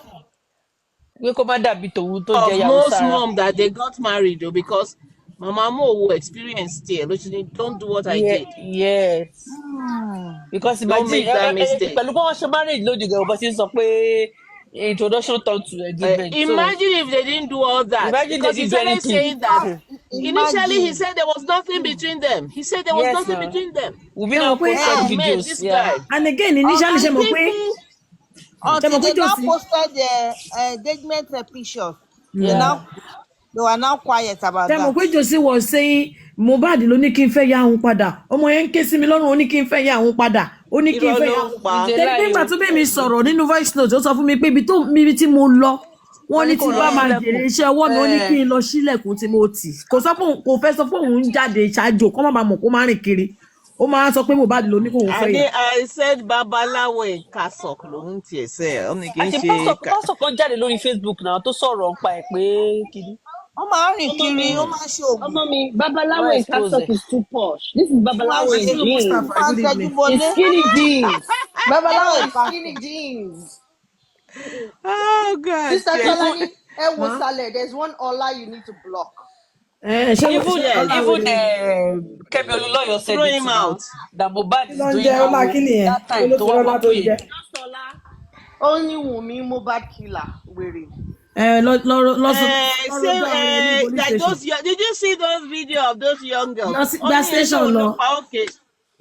Pé kó má dàbí tòun tó jẹ yàwó most sára. mom that they got married though because Mama Mo will experience there. Don't do what I did. Yes. Because imagine pẹ̀lú bó wọ́n ṣe married lójú gẹ̀rọ bó ṣe ń sọ pé introduction turn to engagement. Imagine if they didn't do all that. Imagine because they he didn't do started anything. saying that. Initially, he said there was nothing between them. He said there was nothing between them. We've been posted videos. This guy. And again, initially, ṣe mọ̀ pé until they now posted the engagement pictures. They were now quiet about that. Ṣé mọ̀ pé Josie was saying Mohbad ló ní kí n fẹ́ yá òun padà ọmọ yẹn ń ké sí mi lọ́rùn ó ní kí n fẹ́ yá òun padà ó ní kí n fẹ́ yá òun padà. Tẹ́lẹ̀ nígbà tó bẹ́ẹ̀ mi sọ̀rọ̀ nínú voice note ó sọ fún mi pé ibi tí mo lọ wọ́n ní tí bá máa jèrè iṣẹ́ ọwọ́ mi ó ní kí n lọ sílẹ̀kùn tí mo tì kò fẹ́ sọ pé òun ń jáde ṣáájú kó má bàa mọ̀ kó má rìn kiri ó máa sọ pé Mohbad ló ní kó òun fẹ́ yá. I said babaláwo ìkasọ̀k lòun tiẹ̀ sẹ́ ọ́ ní kí n ṣe. Àti pásọ̀ kan jáde lórí Facebook náà tó sọ̀rọ̀ nípa ẹ̀ pé kìíní. Ó máa ń rìn kiri ó máa ń ṣe oògùn. Ọmọ mi babaláwo ìkasọ̀k is too posh. This is babaláwo in jeans. It's skinny jeans. Babaláwo is skinny jeans. Oh God. Sister Tolani, there's one Ola you need to block. Even Kemi Olunloyo said it now that Mohbad is doing that time to one to Only Wumi Mohbad killer wearing. Did you see those video of those young girls? Gas station law. Okay.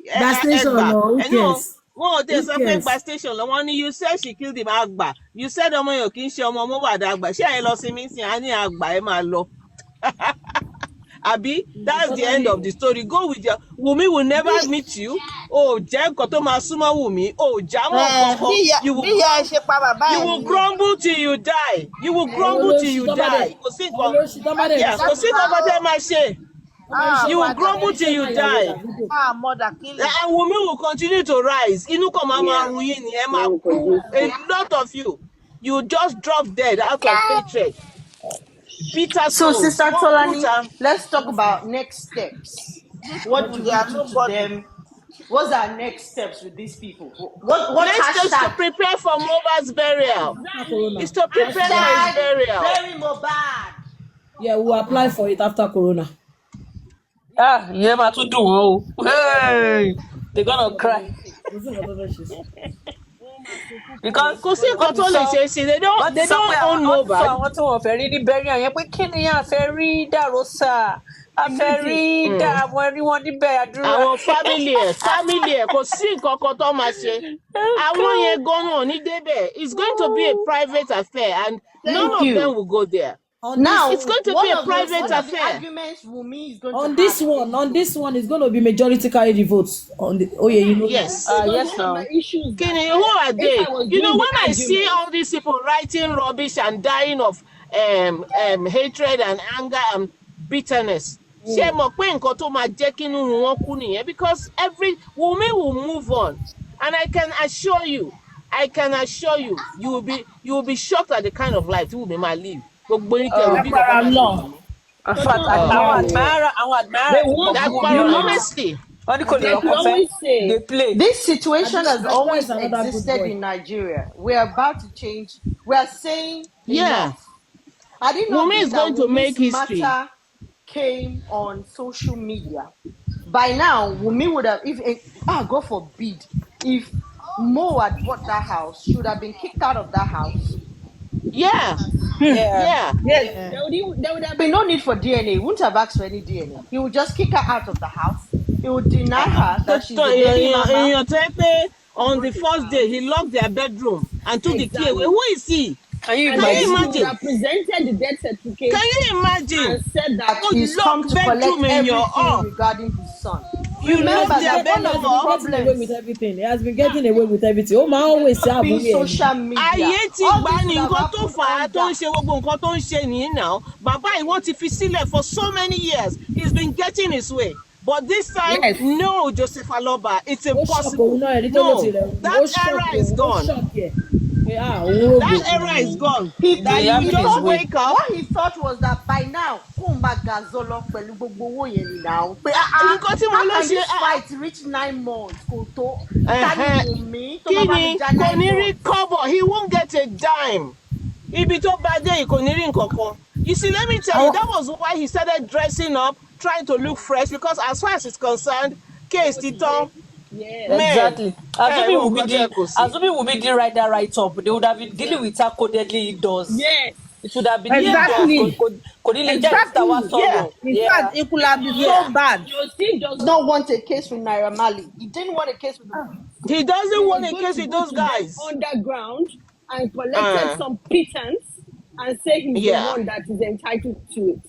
Gas station law. Yes. Wọ́n tẹ sọ pé gba station lọ wọ́n ní you said she killed him àgbà you said ọmọ yòó kì í ṣe ọmọ Mohbad àgbà ṣé àyè lọ sí mi sìn á ní àgbà ẹ máa lọ. Abi, that's the end of the story. Go with your Wumi will never meet you. Oh, jẹ́ nǹkan tó máa súnmọ́ Wumi. Oh, jámọ́ kankan. You will grumble till you die. You will grumble till you die. Kò sí nǹkan tẹ́ máa ṣe. You will grumble till you die. Mother kill it. And Wumi will continue to rise. Inú kan máa run yín ni ẹ máa kú. A lot of you, you just drop dead out of hatred. So, Sister Tolani, let's talk about next steps. What do we do to them? What's our next steps with these people? What next steps to prepare for Mohbad's burial? It's to prepare for his burial. Bury Mohbad. Yeah, we'll apply for it after Corona. Ìyẹn máa tún dùn wọ́n o. They're gonna cry because kò sí wọ́n nǹkan ti tó lè sọ ṣe sí they wọ́n ti sọ pé don't own wọ́n ti sọ Mohbad. àwọn tí wọ́n fẹ́ rí ní burial yẹn pé kí ni a fẹ́ rí Dàrósà a fẹ́ rí àwọn ẹrí wọn níbẹ̀ àdúrà. Àwọn family ẹ̀ kò sí nǹkan kan tó máa ṣe. Àwọn yẹn gan-an ní débẹ̀. It's going to be a private affair and none Thank of them you. will go there. Now, It's going to be a private one of the affair. arguments Wumi is going to On have this against one is going to be majority carry the votes. On the you know. Yes. Yes One of now. my issues Kini, that who are they? if I was You know, doing when the I see argument, all these people writing rubbish and dying of hatred and anger and bitterness, ṣé mọ̀ pé nǹkan tó máa jẹ́ kí inú wọn kú nìyẹn? Because Wumi will move on, and I can assure you, you will be shocked at the kind of life Wumi might live. Gbogbo yín tẹ́ rò bí nǹkan máa ṣe fún mi. In fact, àwọn they admirer ti want pọ̀ to, fún Wumi already. Honestly. Wọ́n ní kò lè like we ọkọ fẹ́ always say, dey play. this situation has Admiral always is another good existed boy. in Nigeria. We are about to change. We are saying Yeah. enough. Had it not Wumi been is that going to make Wumi's history. matter came on social media, by now Wumi would have, God forbid, if Mo had bought that house, should have been kicked out of that house. Yeah. Yeah. Yeah. there would have Be no need for DNA. He wouldn't have asked for any DNA. He would just kick her out of the house. He would deny her that she's a baby mama. Èèyàn tẹ́ pé on the first day he locked their bedroom and took the key away. Who is he? Can you and Can then you he imagine? would have presented the death certificate Can you imagine? and said that Oh, He's lock come to collect bedroom in your everything regarding his son. You Remember lock their that one of bedroom the up. Getting away with problems everything. He has been getting away with everything. Oh, my always say being Wumi. social media. Ayé ti All gbà this ní would have nǹkan tó happened fà á tó ń under. ṣe gbogbo nǹkan tó ń ṣe nìyí now. Bàbá yìí wọ́n ti fi sílẹ̀ for so many years. He's been getting his way. But this time, Yes. no, Joseph Aloba, it's Ó ṣọ̀kò impossible. òun náà ẹni tó ló No, ti rẹ̀ ó that era is ṣọ̀kò ó gone. ṣọ̀kì ẹ̀. Pé òun That rògbò. era is gone. He That Yeah, you his just way. wake up. what he thought was that by now, Kumba Gazolo pẹ̀lú gbogbo owó yẹn ni now. Pé Nǹkan tí mo how lọ can ṣe this fight reach 9 months? Kò tó. Tani Wumi tó bá kí bá ni mi já kò 9 ní rí months. kọ́bọ̀, he won't get a dime. Ibi tó bá dé yìí kò ní rí nǹkan kan. You see, let me tell you, that was why he started dressing up, trying to look fresh, because as far as he's concerned, case ti tán. Man, Exactly. Assuming wọ́n Wumi kọjá kò sí. did write that right up, they would have been dealing with her codedly indoors. yes It should have been Exactly. indoors. Kò ní lè jẹ́ Mr. wa sọ̀rọ̀. In fact, it could have been so bad. Josie does Does not want a case with Naira Marley. He didn't want a case with the He doesn't want a case with those guys. underground and collected some pittance and say he's Yeah. the one that is entitled to it.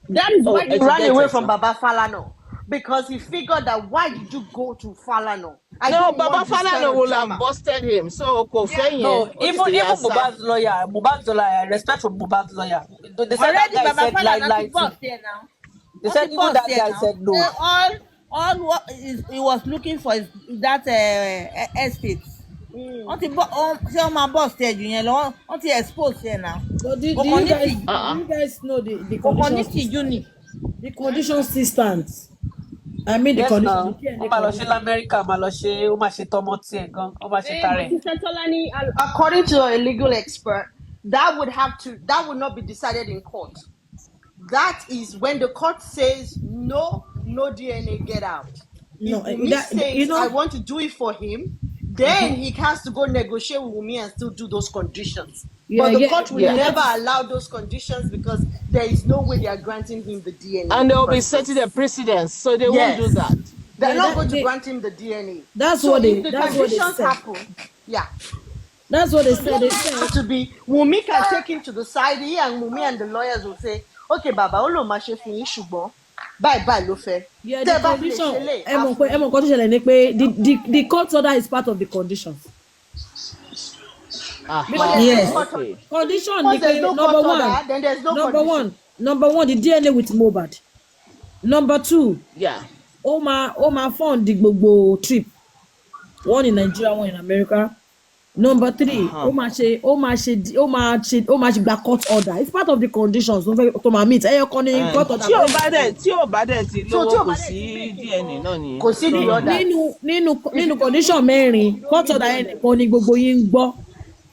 That is Oh, why He it's ran get away it, from sir. Baba Falano because he figured that why did you go to Falano? I No, don't Baba want this kind Falana of will drama. have busted him. So kò fẹ́ No, yẹn. even Mohbad's lawyer, respect for Mohbad's lawyer. They said that Already, guy Baba said Fala not lie. boss here now. They said even that guy said no. All what he was looking for is that estate. Wọ́n ti bọ́ ṣé wọ́n máa bọ̀ stage yẹn lọ wọ́n ti expose yẹn now. But do Kò you kàn ní guys tì- do you guys know the kò kàn ní conditions? tìjú ni. The conditions still stands. I mean the Yes, conditions. now. the P&A Ó máa lọ ṣe conditions. l'Amẹ́ríkà, ó máa lọ ṣe, ó máa ṣe tọmọ tiẹ̀ gan, ó máa ṣe But tarẹ̀. Sister Tolani, According to a legal expert, that would not be decided in court. That is when the court says no DNA, get out. No, If Wumi that, says you know, I want to do it for him, then he has to go negotiate with Wumi and still do those conditions. Yeah, but the yeah, court will yeah. never allow those conditions because there is no way they are granting him the DNA. And they will be first place. setting a precedence, so they Yes. won't do that. They're Yeah, not that- going to they- grant him the DNA. That's so what they- if the that's what they conditions said. happen, yeah. That's what they said. They said To be Wumi can take him to the side. He and Wumi and the lawyers will say, "Okay, Baba, ó lò máa ṣe fún yín ṣùgbọ́n bye ló fẹ́." yeah, Tẹ́ the bá fi lè condition. ṣe lè, Ẹ mọ̀ á pé nǹkan tó ṣẹlẹ̀ ni pé the court order is part of the conditions. Yes. Okay. Condition Once ni there's pé no number court one, order, then there's no number condition. one, the DNA with Mohbad. Number two, Yeah. ó máa fund gbogbo trip. One in Nigeria, one in America. Number three, ó máa ṣe gba court order. It's part of the conditions tó máa meet. Ẹyọ kan ní court order. Tí ò bá dẹ̀ ti So, lówó tí ò kò bá sí DNA náà nìyẹn. Kò sí the order. nínú condition mẹ́rin court order yẹn nìkan ni gbogbo yín ń gbọ́.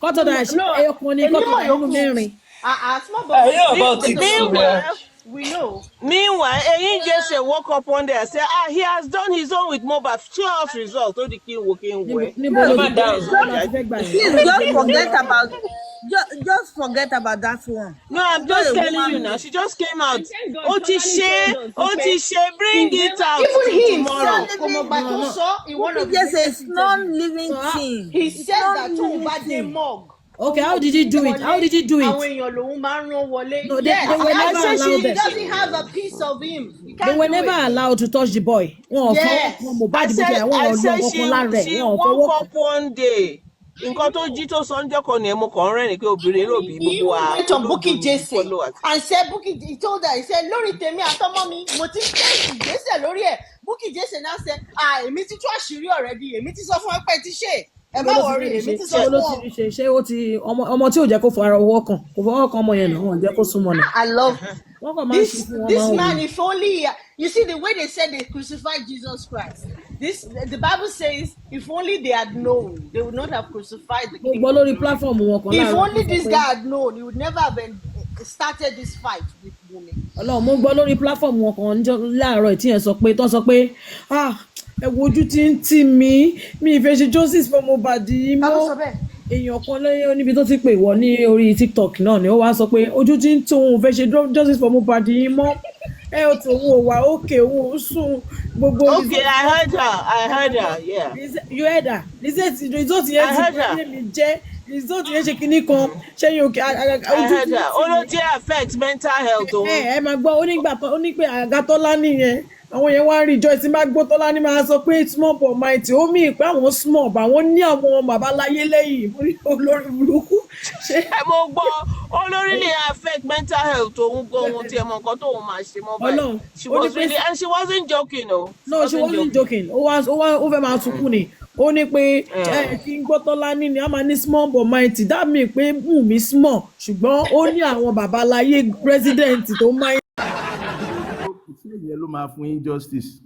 Court order ẹyọ kan ní court order nínú mẹ́rin. Small boy. About it, Meanwhile, We know. Meanwhile, Jesse woke up one day and said, he has done his own with mobile. Show us results. So the king working well. níbo ló ti fẹ́ níbo la ti fẹ́ gbà yẹn. Please just forget about just forget about that one. No, I'm Not just a telling woman you now. being. She just came out. Thank God Otishe, Tolani told us, Otishe, bring he's it never out Even till he tomorrow. himself, Komobato saw in one of Bukky his Jesse latest is interviews. non-living thing. He It's said that tóun non-living bá dé thing. mug. Okay, how did he do it? How did he do Àwọn it? èèyàn lòun máa ń rán wọlé. No, they Yes, were never I allowed he them. doesn't have a piece of him. He They can't were do never it. allowed to touch the boy. Wọn ò fọwọ́ kan Mohbad bó ṣe àwọn I ò lọ said kankan lára ẹ̀. she Wọn ò woke fọwọ́ up one day. Nǹkan tó jí tó sọ ń jọ́kọ̀ ni mo kàn ń rẹ́rìn pé obìnrin rò bí He gbogbo even wa went on Bukky olódo ni Jesse followers. and said he told her, he said, lórí tèmi àtọmọ mi, mo ti ń tẹ̀sí ìgbésẹ̀ lórí ẹ̀. Bukky Jesse now said, èmi ti tú àṣírí already, èmi ti sọ fún ẹ pé ti ṣe. Ẹ má worry, èmi ti sọ ṣé ló fún ti ọ. rí ṣe ṣé ó ti ọmọ tí ò jẹ́ kó fara ọwọ́ kan kò fọwọ́ kan ọmọ yẹn náà wọn ò jẹ́ kó súnmọ́ náà. I love Wọ́n kàn máa ń ṣe fún wọn máa this ń wò man. ni. If only you see the way they said they crucified Jesus Christ. The Bible says, if only they had known, they would not have crucified the Mo King gbọ́ of lórí Glory. platform wọn kan If láàárọ̀ only tó sọ this pé guy had known, he would never have started this fight with Wumi. Ọlọ́run mo gbọ́ lórí platform wọn kan láàárọ̀ tí yẹn sọ pé ẹ wo ojú tí ń tì mí mi ìfẹ́ ṣe justice for Mohbad yìí Ta ló mọ́. sọ bẹ́ẹ̀? Èèyàn kan lẹ́yìn níbi tó ti pè wọ́ ní orí TikTok náà ni ó wá sọ pé ojú tí ń tí òun ò fẹ́ ṣe justice for Mohbad yìí mọ́. Ẹ ò tó òun ò wá òkè òun ò sùn gbogbo. Okay, I heard her, yeah. You heard her. Result yẹn ti bẹ̀rẹ̀ mi jẹ́ result yẹn ṣe kinní kan ṣẹ́yìn òkè I heard her. Olójú affect mental health òun. ẹ máa gbọ́ ó ní pé àgàtọ́lá nìyẹn àwọn yẹn wá ń rí Joyce máa gbọ́ Tọ́lání máa sọ pé small but mighty ó mì pé àwọn small but àwọn ní àwọn babaláyé lẹ́yìn olórí burúkú. Mo gbọ́ olórí lè affect mental health òun gan ohun tí ẹ mọ nǹkan tóun máa ṣe mọ́ báyìí. She was really and she wasn't joking o. No, she wasn't joking. Ó fẹ́ máa sunkún ni. Ó ní pé kí n gbọ́ Tọ́lání ni a máa ní small but mighty that mean pé Wùmí small ṣùgbọ́n ó ní àwọn babaláyé president tó máa. ìyẹn ló máa fún yín justice.